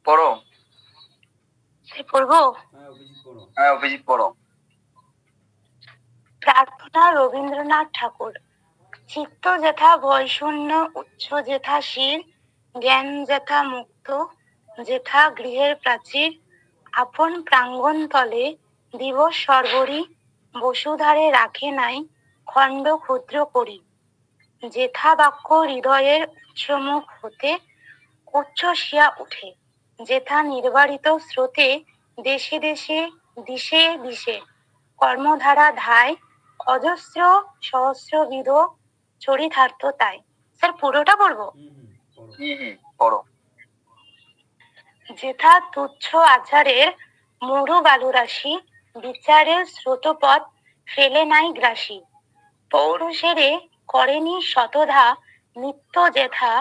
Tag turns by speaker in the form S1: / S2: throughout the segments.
S1: পড়ো।
S2: পড়বো?
S1: হ্যাঁ অভিজিৎ পড়ো।
S2: প্রার্থনা রবীন্দ্রনাথ ঠাকুর। চিত্ত যেথা ভয়শূন্য, উচ্চ যেথা শির, জ্ঞান যেথা মুক্ত, যেথা গৃহের প্রাচীর, আপন প্রাঙ্গণ তলে দিবস সর্বরি, বসুধারে রাখে নাই খণ্ড ক্ষুদ্র করি, যেথা বাক্য হৃদয়ের উচ্চমুখ হতে উচ্ছ্বসিয়া উঠে, যেথা নির্বারিত স্রোতে দেশে দেশে দিশে দিশে কর্মধারা ধায়, অজস্র সহস্রবিধ চরিতার্থ তাই। স্যার পুরোটা পড়বো?
S1: পড়ো।
S2: যেথা তুচ্ছ আচারের মরু বালুরাশি, বিচারের স্রোতপথ ফেলে নাই গ্রাসী, পৌরুষেরে করেনি শতধা নিত্য যেথা,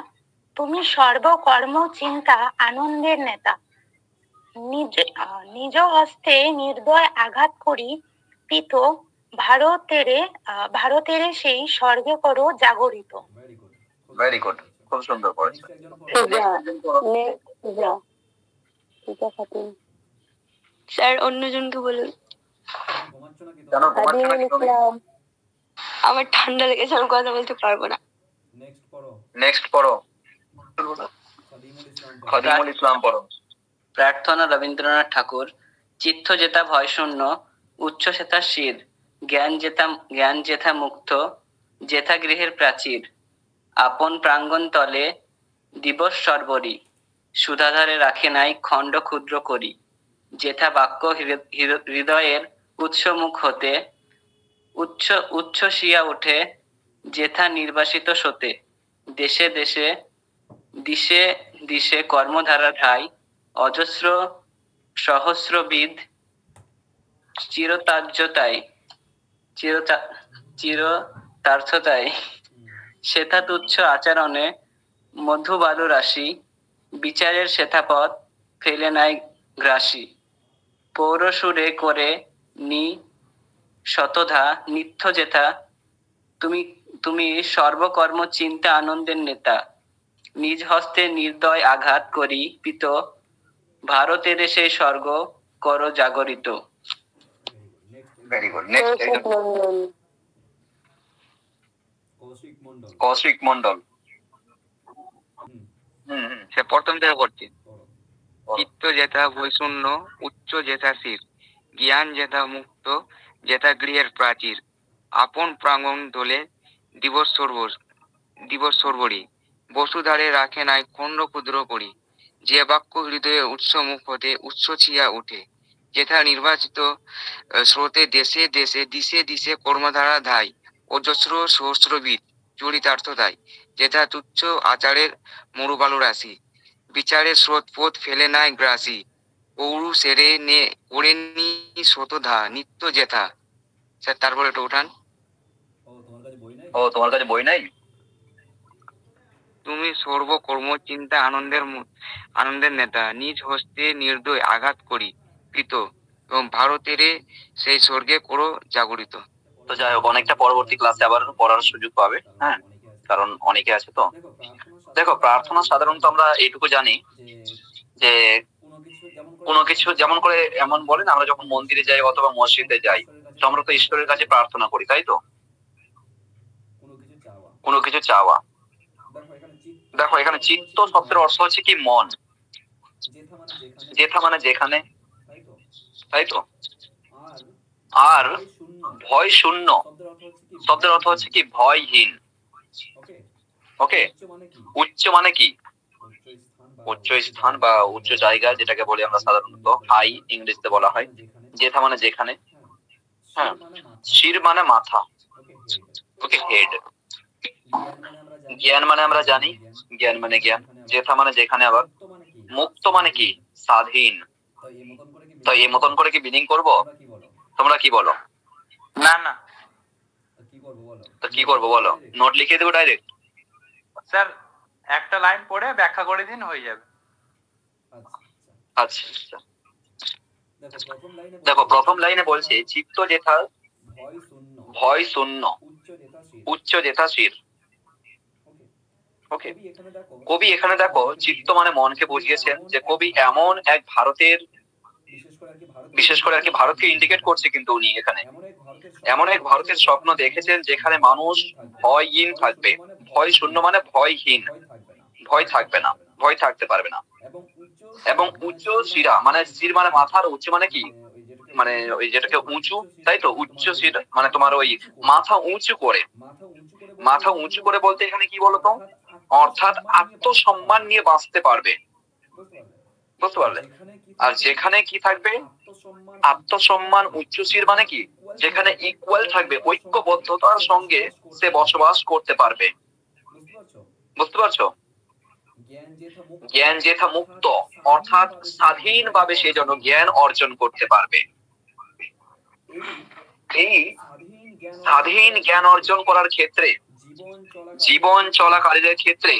S2: তুমি সর্বকর্ম চিন্তা আনন্দের নেতা, নিজ হস্তে নির্দয় আঘাত করি পিত, ভারতেরে সেই স্বর্গে করো জাগরিত।
S1: ভেরি গুড, খুব সুন্দর করেছো।
S2: স্যার অন্যজনকে বলুন। আমার ঠান্ডা লেগেছে, আমি কথা বলতে পারবো না।
S1: নেক্সট পড়ো। খদিমুল ইসলাম পড়ো।
S3: প্রার্থনা রবীন্দ্রনাথ ঠাকুর। চিত্ত যেথা ভয়শূন্য, উচ্চ সেথা শির, জ্ঞান যেথা মুক্ত, যেথা গৃহের প্রাচীর, আপন প্রাঙ্গণ তলে দিবস সর্বরি, সুধাধারে রাখে নাই খণ্ড ক্ষুদ্র করি, যেথা বাক্য হৃদয়ের উৎসমুখ হতে উচ্ছ্বসিয়া ওঠে, যেথা নির্বাসিত স্রোতে দেশে দেশে দিশে দিশে কর্মধারা ঠাই, অজস্র সহস্রবিধ চিরতার্থতায়, সেথা তুচ্ছ আচরণে মধুবালু রাশি, বিচারের সেথা পথ ফেলে নাই গ্রাসী, পৌরসুরে করে নি শতধা নিত্য যেথা, তুমি সর্বকর্ম চিন্তা আনন্দের নেতা, নিজ হস্তে নির্দয় আঘাত করি পিত, ভারতের সেই স্বর্গ করো জাগরিত।
S1: Very good. Next Koushik Mondal.
S4: সে প্রথম থেকে পড়ছি। চিত্ত যেথা বৈশূন্য, উচ্চ যেথা শির, জ্ঞান যেথা মুক্ত, যেথা গৃহের প্রাচীর, আপন প্রাঙ্গণ তোলে দিবস সর্বরি, বসুধারে রাখে নাই খণ্ড ক্ষুদ্র করি, যে বাক্য হৃদয়ে উৎসমুখ হতে উচ্ছ্বসিয়া উঠে, যেথা নির্বাচিত স্রোতে দেশে দেশে দিশে দিশে কর্মধারা ধায়, অজস্র সহস্রবিধ চরিতার্থ দায়, যেথা তুচ্ছ আচারের মরুবালু রাশি, বিচারের স্রোত পথ ফেলে নাই গ্রাসী, পৌরু সেরে নে করে নি শতধা নিত্য যেথা। স্যার তারপরে একটু উঠান।
S1: ও তোমার কাছে বই নাই?
S4: তুমি সর্বকর্ম চিন্তা আনন্দের নেতা, নিজ হস্তে নির্দয় আঘাত করি কৃত, এবং ভারতের সেই স্বর্গে করো জাগরিত।
S1: তো যাই হোক, অনেকটা পরবর্তী ক্লাসে আবার পড়ার সুযোগ পাবে। হ্যাঁ, কারণ অনেকে আছে তো। দেখো, প্রার্থনা সাধারণত আমরা এইটুকু জানি যে কোনো কিছু যেমন করে এমন বলেন, আমরা যখন মন্দিরে যাই অথবা মসজিদে যাই, তো আমরা তো ঈশ্বরের কাছে প্রার্থনা করি, তাই তো? কোনো কিছু চাওয়া। দেখো, এখানে চিত্ত শব্দের অর্থ হচ্ছে কি মন, যেথা মানে যেখানে, তাই তো? আর ভয় শূন্য শব্দের অর্থ হচ্ছে কি ভয়হীন। ওকে, উচ্চ মানে কি উচ্চ স্থান বা উচ্চ জায়গা, যেটাকে বলি আমরা সাধারণত হাই ইংরেজিতে বলা হয়। যেথা মানে যেখানে। হ্যাঁ, শির মানে মাথা। ওকে, হেড। জ্ঞান মানে আমরা জানি, জ্ঞান মানে জ্ঞান। যেথা মানে যেখানে। আবার মুক্ত মানে কি স্বাধীন। তো এই মতন করে কি মিনিং করব? তোমরা কি বলো?
S4: না না,
S1: তো কি করবো বলো? নোট লিখে দেবো ডাইরেক্ট?
S4: স্যার একটা লাইন পড়ে ব্যাখ্যা করে দিন, হয়ে যাবে।
S1: আচ্ছা আচ্ছা, দেখো প্রথম লাইনে বলছে চিত্ত যেথা ভয় শূন্য, উচ্চ যেথা শির। ওকে, কবি এখানে দেখো চিত্ত মানে মনকে বুঝিয়েছেন যে কবি এমন এক ভারতের, বিশেষ করে আর কি ভারতকে ইন্ডিকেট করছে কিন্তু উনি এখানে এমন এক ভারতের স্বপ্ন দেখেছেন যেখানে মানুষ ভয়হীন থাকবে। ভয় শূন্য মানে ভয়হীন, ভয় থাকবে না, ভয় থাকতে পারবে না। এবং উচ্চ শিরা মানে শির মানে মাথার, উচ্চ মানে কি, মানে ওই যেটাকে উঁচু, তাই তো, উচ্চ শির মানে তোমার ওই মাথা উঁচু করে, মাথা উঁচু করে বলতে এখানে কি বলতো, অর্থাৎ আত্মসম্মান নিয়ে বাঁচতে পারবে, বুঝতে পারলে? আর যেখানে কি থাকবে, আত্মসম্মান, উচ্চশির মানে কি, যেখানে ইকুয়াল থাকবে, ঐক্যবদ্ধতার সঙ্গে সে বসবাস করতে পারবে, বুঝতে পারছো? জ্ঞান যেথা মুক্ত, অর্থাৎ স্বাধীনভাবে সে যেন জ্ঞান অর্জন করতে পারবে। এই স্বাধীন জ্ঞান অর্জন করার ক্ষেত্রে, জীবন চলাকালীনের ক্ষেত্রে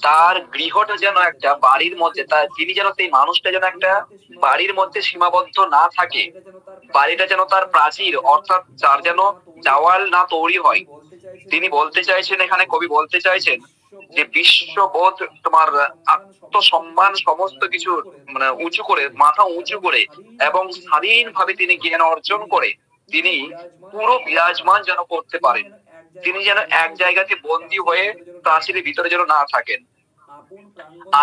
S1: তার গৃহটা যেন একটা বাড়ির মধ্যে, তার তিনি যেন, সেই মানুষটা যেন একটা বাড়ির মধ্যে সীমাবদ্ধ না থাকে, বাড়িটা যেন তার প্রাচীর, অর্থাৎ যার যেন দেওয়াল না তৈরি হয়। তিনি বলতে চাইছেন এখানে, কবি বলতে চাইছেন যে বিশ্ববোধ, তোমার আত্মসম্মান, সমস্ত কিছু মানে উঁচু করে, মাথা উঁচু করে এবং স্বাধীনভাবে তিনি জ্ঞান অর্জন করে তিনি পুরো বিরাজমান যেন করতে পারেন। তিনি যেন এক জায়গাতে বন্দী হয়ে প্রাচীরের ভিতরে যেন না থাকেন।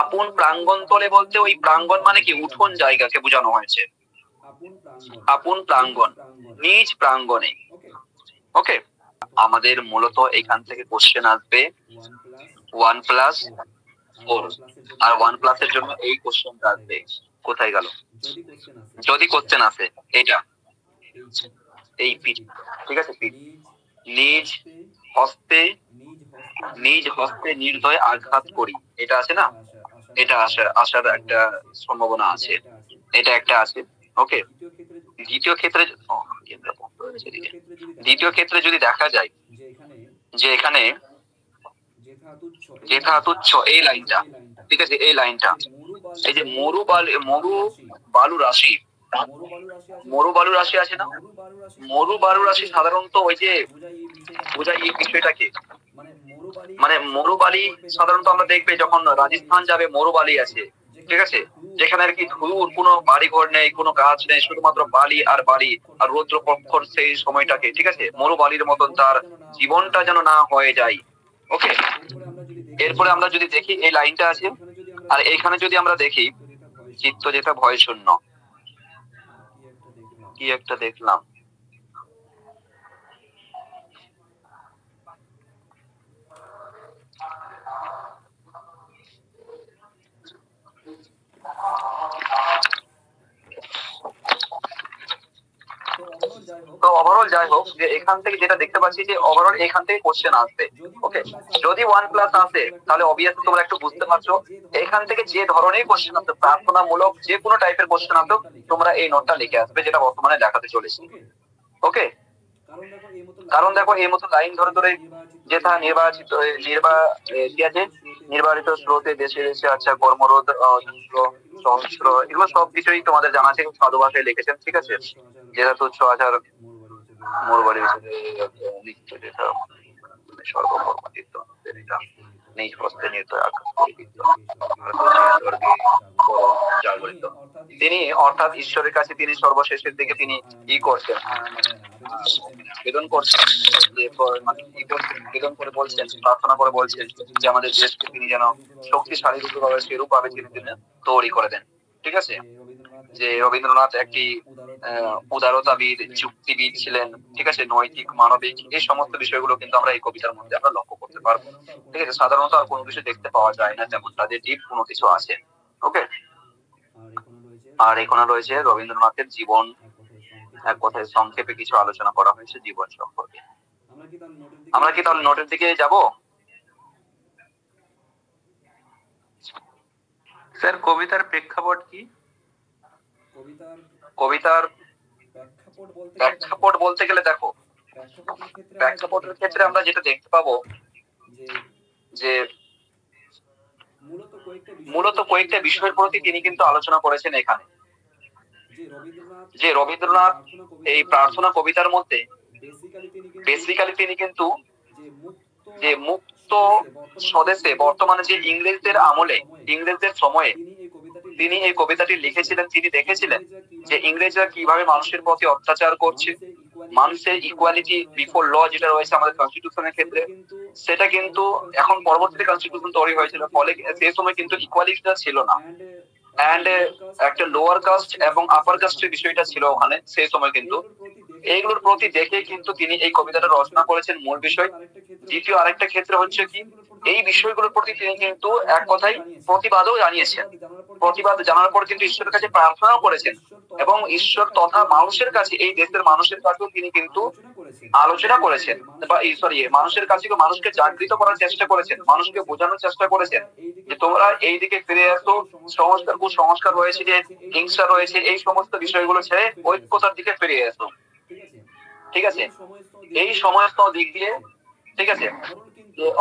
S1: আপন প্রাঙ্গণ তলে বলতে ওই প্রাঙ্গণ মানে কি, উঠোন জায়গাকে বোঝানো হয়েছে। আপন প্রাঙ্গণ, নিজ প্রাঙ্গণে। ওকে, আমাদের মূলত এখান থেকে কোশ্চেন আসবে 1+4, আর 1+ এর জন্য এই কোশ্চেনটা আসবে। কোথায় গেল? যদি কোশ্চেন আসে এটা, এই পিঠ, ঠিক আছে, পিঠ, নিজ হস্তে, নিজ হস্তে নির্দয় আঘাত করি, এটা আছে না, এটা আসার একটা সম্ভাবনা আছে, এটা একটা আছে। ওকে, দ্বিতীয় ক্ষেত্রে, দ্বিতীয় ক্ষেত্রে যদি দেখা যায় যে এখানে যেথা তুচ্ছ, এই লাইনটা, ঠিক আছে, এই লাইনটা, এই যে মরু বালু রাশি, মরু বালু রাশি আছে না, মরু বালু রাশি সাধারণত ওই যে বোঝাই এই বিষয়টাকে, মানে মরুবালি সাধারণত আমরা দেখবে যখন রাজস্থান যাবে, মরুবালি আছে, ঠিক আছে, যেখানে আর কি ধুর কোনো বাড়ি ঘর নেই, কোনো গাছ নেই, শুধুমাত্র বালি আর বালি আর রৌদ্র প্রখর সেই সময়টাকে, ঠিক আছে, মরুবালির মতন তার জীবনটা যেন না হয়ে যায়। ওকে, এরপরে আমরা যদি দেখি এই লাইনটা আছে, আর এইখানে যদি আমরা দেখি চিত্ত যেটা ভয় শূন্য, কি একটা দেখলাম, তো ওভারঅল যাই হোক, যে এখান থেকে যেটা দেখতে পাচ্ছি যে ওভারঅল এখান থেকে কোশ্চেন আসবে। ওকে, যদি 1+ আসে তাহলে অবভিয়াসলি তোমরা একটু বুঝতে পারছো এখান থেকে যে ধরনের কোশ্চেন আসবে, প্রার্থনামূলক যে কোনো টাইপের কোশ্চেন আসবে, তোমরা এই নোটটা লিখে আসবে যেটা বর্তমানে দেখাতে চলেছি। ওকে, কারণ দেখো এই মতো লাইন ধরে ধরে যেথা নির্বাচিত কি আছে, নির্বাচিত স্রোতে দেশে দেশে, আচ্ছা, কর্মরোধ, সহস্র, এগুলো সব কিছুই তোমাদের জানা আছে, সাধু ভাষায় লিখেছেন, ঠিক আছে। যেটা তুচ্ছ আচার মোর বাড়ি নিত্য যেটা সর্বকর্মচিত্ত নিজ হস্তে নির্দয় আঘাত করিত, জাগরিত। তিনি অর্থাৎ ঈশ্বরের কাছে তিনি সর্বশেষের দিকে তিনি কি করছেন, বেদন করছেন, বেদন করে বলছেন, প্রার্থনা করে বলছেন যে আমাদের দেশকে তিনি যেন শক্তিশালী রূপে সেরূপ ভাবে তিনি তৈরি করে দেন। ঠিক আছে, যে রবীন্দ্রনাথ একটি উদারতাবিদ, যুক্তিবিদ ছিলেন, ঠিক আছে, নৈতিক, মানবিক, এই সমস্ত বিষয়গুলো কিন্তু আমরা এই কবিতার মধ্যে আমরা লক্ষ্য করতে পারবো। ঠিক আছে, সাধারণত আর কোনো কিছু দেখতে পাওয়া যায় না তেমন, তাদের ডিপ কোনো কিছু আছে। ওকে, আর এখানে রয়েছে রবীন্দ্রনাথের জীবন, এক কথায় সংক্ষেপে কিছু আলোচনা করা হয়েছে জীবন সম্পর্কে। আমরা কি তাহলে নোটের দিকে যাব? স্যার, কবিতার প্রেক্ষাপট কি? কবিতার প্রেক্ষাপট বলতে গেলে দেখো, প্রেক্ষাপটের ক্ষেত্রে আমরা যেটা দেখতে পাবো যে মূলত কয়েকটা বিষয়ের প্রতি তিনি কিন্তু আলোচনা করেছেন এখানে। যে রবীন্দ্রনাথ এই প্রার্থনা কবিতার মধ্যে বেসিক্যালি তিনি কিন্তু যে মুক্ত সমস্ত স্বদেশে বর্তমানে যে ইংরেজদের আমলে, ইংরেজদের সময়ে তিনি এই কবিতাটি লিখেছিলেন। তিনি দেখেছিলেন যে ইংরেজরা কিভাবে মানুষের প্রতি অত্যাচার করছে, মানুষের ইকুয়ালিটি বিফোর ল যেটা রয়েছে আমাদের কনস্টিটিউশনের ক্ষেত্রে, সেটা কিন্তু এখন পরবর্তীতে কনস্টিটিউশন তৈরি হয়েছিল, ফলে সেই সময় কিন্তু ইকুয়ালিটিটা ছিল না। অ্যান্ড একটা লোয়ার কাস্ট এবং আপার কাস্টের বিষয়টা ছিল ওখানে সেই সময়। কিন্তু এইগুলোর প্রতি দেখে কিন্তু তিনি এই কবিতাটা রচনা করেছেন মূল বিষয়। দ্বিতীয় আরেকটা ক্ষেত্রে হচ্ছে কি, এই বিষয়গুলোর প্রতি তিনি কিন্তু এক কথায় প্রতিবাদও জানিয়েছেন। প্রতিবাদ জানার পর কিন্তু ঈশ্বরের কাছে প্রার্থনাও করেছেন, এবং ঈশ্বর তথা মানুষের কাছে, এই দেশের মানুষের কাছেও তিনি কিন্তু আলোচনা করেছেন, বা মানুষের কাছে মানুষকে জাগৃত করার চেষ্টা করেছেন, মানুষকে বোঝানোর চেষ্টা করেছেন যে তোমরা এই দিকে ফিরে আসো, সংস্কার কুসংস্কার রয়েছে, যে হিংসা রয়েছে, এই সমস্ত বিষয়গুলো ছেড়ে ঐক্যতার দিকে ফিরে আসো। ঠিক আছে, এই সমস্ত দিক দিয়ে, ঠিক আছে,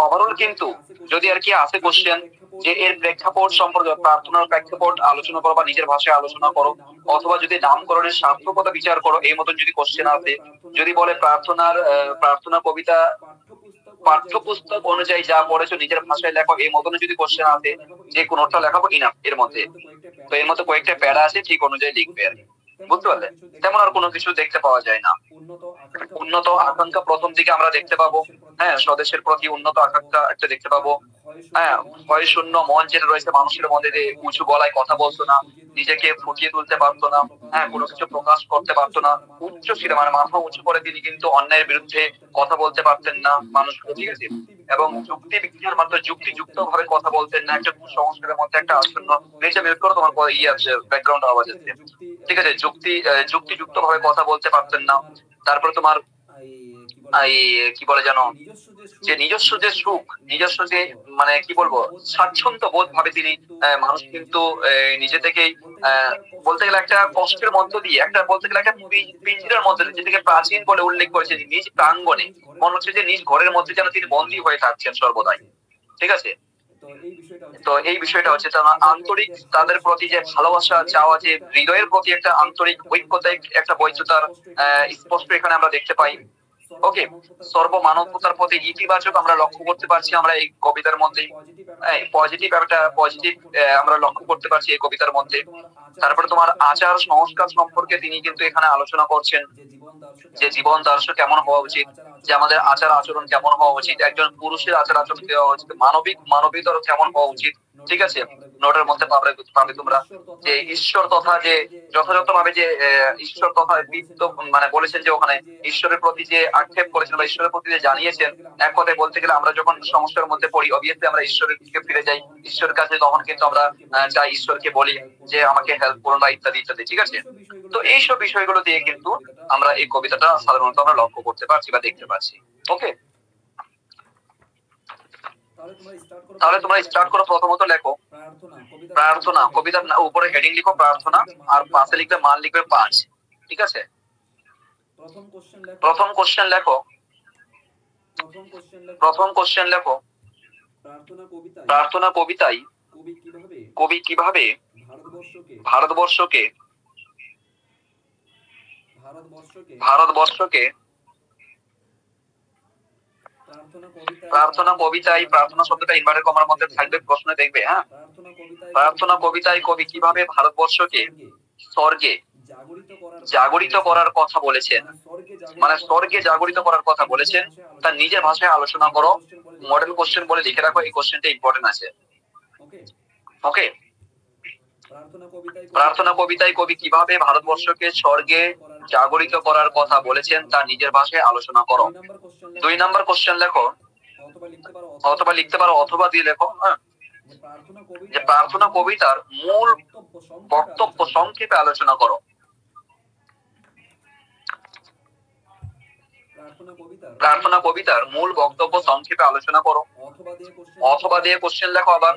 S1: ওভারঅল কিন্তু যদি আর কি আসে কোশ্চেন যে এর প্রেক্ষাপট সম্পর্কে, প্রার্থনার প্রেক্ষাপট আলোচনা করো বা নিজের ভাষায় আলোচনা করো, অথবা যদি নামকরণের সার্থকতা বিচার করো, এই মতন যদি কোশ্চেন আসে, যদি বলে প্রার্থনা কবিতা পাঠ্যপুস্তক অনুযায়ী যা পড়েছো নিজের ভাষায় লেখো, এই মতন যদি কোশ্চেন আসে, যে কোনোটা লেখাবো ইনাফ এর মধ্যে, তো এর মধ্যে কয়েকটা প্যারা আছে, ঠিক অনুযায়ী লিখবে আর কি। বুঝতে পারলে? তেমন আর কোনো কিছু দেখতে পাওয়া যায় না। উন্নত আকাঙ্ক্ষা প্রথম দিকে আমরা দেখতে পাবো, হ্যাঁ, স্বদেশের প্রতি উন্নত আকাঙ্ক্ষা একটা দেখতে পাবো। হ্যাঁ, ভয় শূন্য মন যেটা রয়েছে মানুষের মধ্যে, উঁচু গলায় কথা বলতো না, নিজেকে ফুটিয়ে তুলতে পারতো না, হ্যাঁ, কোনো কিছু প্রকাশ করতে পারতো না, উচ্চ শিরে মানে মাথা উঁচু করে তিনি কিন্তু অন্যায়ের বিরুদ্ধে কথা বলতে পারতেন না মানুষকে, ঠিক আছে, এবং যুক্তি বিজ্ঞানের মাত্র যুক্তিযুক্ত ভাবে কথা বলতেন না, একটা কুসংস্কারের মধ্যে একটা আসন্ন নিচে মিউট করো, তোমার আছে ব্যাকগ্রাউন্ড আওয়াজ আছে, ঠিক আছে, যুক্তিযুক্ত ভাবে কথা বলতে পারতেন না। তারপরে তোমার কি বলে জানো, যে নিজস্ব যে সুখ, নিজস্ব যে মানে কি বলবো স্বাচ্ছন্দ্য বোধ ভাবে তিনি, মানুষ কিন্তু নিজে থেকেই বলতে গেলে একটা কষ্টের মধ্য দিয়ে, একটা বলতে গেলে একটা পিঞ্জিরার মধ্যে, যেটাকে প্রাচীন বলে উল্লেখ করেছে, নিজ প্রাঙ্গণে মনে হচ্ছে যে নিজ ঘরের মধ্যে যেন তিনি বন্দী হয়ে থাকছেন সর্বদাই। ঠিক আছে, তো এই বিষয়টা হচ্ছে আন্তরিক তাদের প্রতি যে ভালোবাসা চাওয়া, যে হৃদয়ের প্রতি একটা আন্তরিক ঐক্যতা, একটা বৈধতার স্পষ্ট এখানে আমরা দেখতে পাই। ওকে, সর্বমানবতার প্রতি ইতিবাচক আমরা লক্ষ্য করতে পারছি আমরা এই কবিতার মধ্যে, পজিটিভ আমরা লক্ষ্য করতে পারছি এই কবিতার মধ্যে। তারপরে তোমার আচার সংস্কার সম্পর্কে তিনি কিন্তু এখানে আলোচনা করছেন, যে জীবন দর্শন কেমন হওয়া উচিত, যে আমাদের আচার আচরণ কেমন হওয়া উচিত, একজন পুরুষের আচার আচরণ দেওয়া উচিত, মানবিকতর কেমন হওয়া উচিত। ঠিক আছে, নোটের মধ্যে পাবে তোমরা যে ঈশ্বর তথা যে যথাযথভাবে যে ঈশ্বর তথা মানে বলেছেন যে ওখানে ঈশ্বরের প্রতি যে আক্ষেপ করেছেন বা ঈশ্বরের প্রতি যে জানিয়েছেন, এক কথায় বলতে গেলে আমরা যখন সমস্যার মধ্যে পড়ি, অবভিয়াসলি আমরা ঈশ্বরের দিকে ফিরে যাই, ঈশ্বরের কাছে তখন কিন্তু আমরা চাই, ঈশ্বরকে বলি যে আমাকে হেল্প করুন বা ইত্যাদি ইত্যাদি। ঠিক আছে, তো এইসব বিষয়গুলো দিয়ে কিন্তু আমরা এই কবিতাটা সাধারণত আমরা লক্ষ্য করতে পারছি বা দেখতে পাচ্ছি। ওকে, তাহলে তোমরা স্টার্ট করো। প্রথমত লেখো প্রার্থনা, কবিতার উপরে হেডিং লিখো প্রার্থনা, আর পাশে লিখবে মান লিখবে 5। ঠিক আছে, প্রথম কোশ্চেন লেখো প্রার্থনা কবিতায় কবি কিভাবে ভারতবর্ষকে প্রার্থনা কবিতায়, প্রার্থনা শব্দটা ইনভার্টেড কমার মধ্যে থাকবে, প্রশ্নে দেখবে। হ্যাঁ, প্রার্থনা কবিতায় কবি কিভাবে ভারতবর্ষকে স্বর্গে জাগরিত করার কথা বলেছেন, মানে স্বর্গে জাগরিত করার কথা বলেছেন, তার নিজের ভাষায় আলোচনা করো। মডেল কোশ্চেন বলে লিখে রাখো, এই কোশ্চেনটা ইম্পর্টেন্ট আছে। ওকে, প্রার্থনা কবিতায় কবি কিভাবে ভারতবর্ষকে স্বর্গে জাগরিত করার কথা বলেছেন তা নিজের ভাষায় আলোচনা করো। 2 নম্বর কোশ্চেন লেখো, অথবা লিখতে পারো অথবা দিয়ে লেখো, হ্যাঁ, যে প্রার্থনা কবিতার মূল বক্তব্য সংক্ষেপে আলোচনা করো। প্রার্থনা কবিতার মূল বক্তব্য সংক্ষেপে আলোচনা করো। অথবা দিয়ে কোশ্চেন লেখো আবার,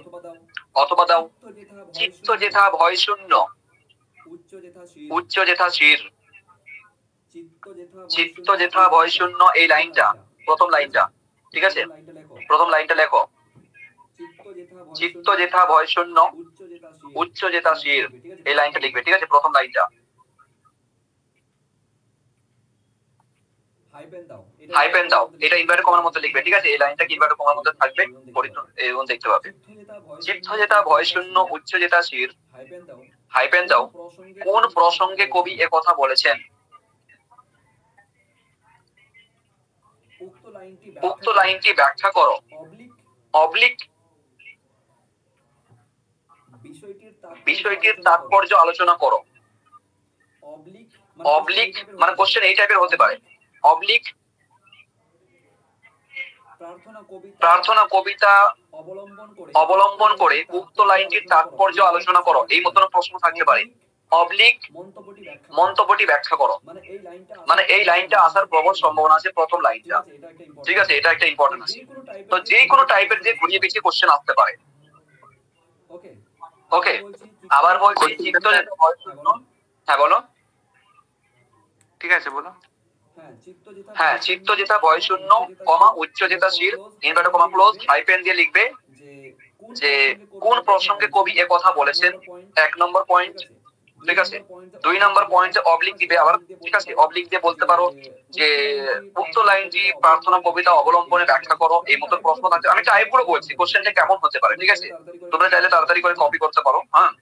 S1: অথবা দাও। চিত্ত যেথা ভয় শূন্য, উচ্চ যেথা শির। চিত্ত যেথা ভয় শূন্য, এই লাইনটা, প্রথম লাইনটা। ঠিক আছে, প্রথম লাইনটা লেখো, চিত্ত যেথা ভয় শূন্য, উচ্চ যেথা শির, এই লাইনটা লিখবে। ঠিক আছে, প্রথম লাইনটা। হাইপেন দাও, এটা ইনভার্টেড কমার মধ্যে লিখবে, ঠিক আছে? এই লাইনটা কি ইনভার্টেড কমার মধ্যে থাকবে, এবং দেখতে পাবে। চিত্ত যেটা ভয় শূন্য উচ্চ যেটা শির, হাইপেন দাও, কোন প্রসঙ্গে কবি এ কথা বলেছেন? উক্ত লাইনটি ব্যাখ্যা করো, অবলিক বিষয়টির তাৎপর্য আলোচনা করো। অবলিক মানে কোশ্চেন এই টাইপের হতে পারে, অবলিক প্রার্থনা কবিতা অবলম্বন করে উক্ত লাইনটির তাৎপর্য আলোচনা করো, এই মতন প্রশ্ন থাকতে পারে। অবলিক মন্তব্যটি ব্যাখ্যা করো, মানে এই লাইনটা আসার প্রবল সম্ভাবনা আছে, প্রথম লাইনটা, ঠিক আছে? এটা একটা ইম্পর্টেন্ট আছে। তো যে কোনো টাইপের যে ঘুরিয়ে পেঁচিয়ে কোশ্চেন আসতে পারে। ওকে, আবার বলছি, চিত্ত যেটা ভয় শূন্য, হ্যাঁ বলো,
S4: ঠিক আছে বলো।
S1: হ্যাঁ, চিত্ত যেটা ভয় শূন্য, কমা উচ্চ যেটা শির, ইনভার্টেড কমা ক্লোজ, হাইপেন দিয়ে লিখবে যে কোন প্রসঙ্গে কবি এ কথা বলেছেন, 1 নম্বর পয়েন্ট, ঠিক আছে? 2 নম্বর পয়েন্টে অবলিক দিবে আবার, ঠিক আছে? অবলিক দিয়ে বলতে পারো যে উক্ত লাইনটি প্রার্থনা কবিতা অবলম্বনে ব্যাখ্যা করো, এই মতো প্রশ্ন থাকে। আমি টাইপগুলো বলছি, কোশ্চেনটা কেমন হতে পারে, ঠিক আছে? তোমরা চাইলে তাড়াতাড়ি করে কপি করতে পারো। হ্যাঁ,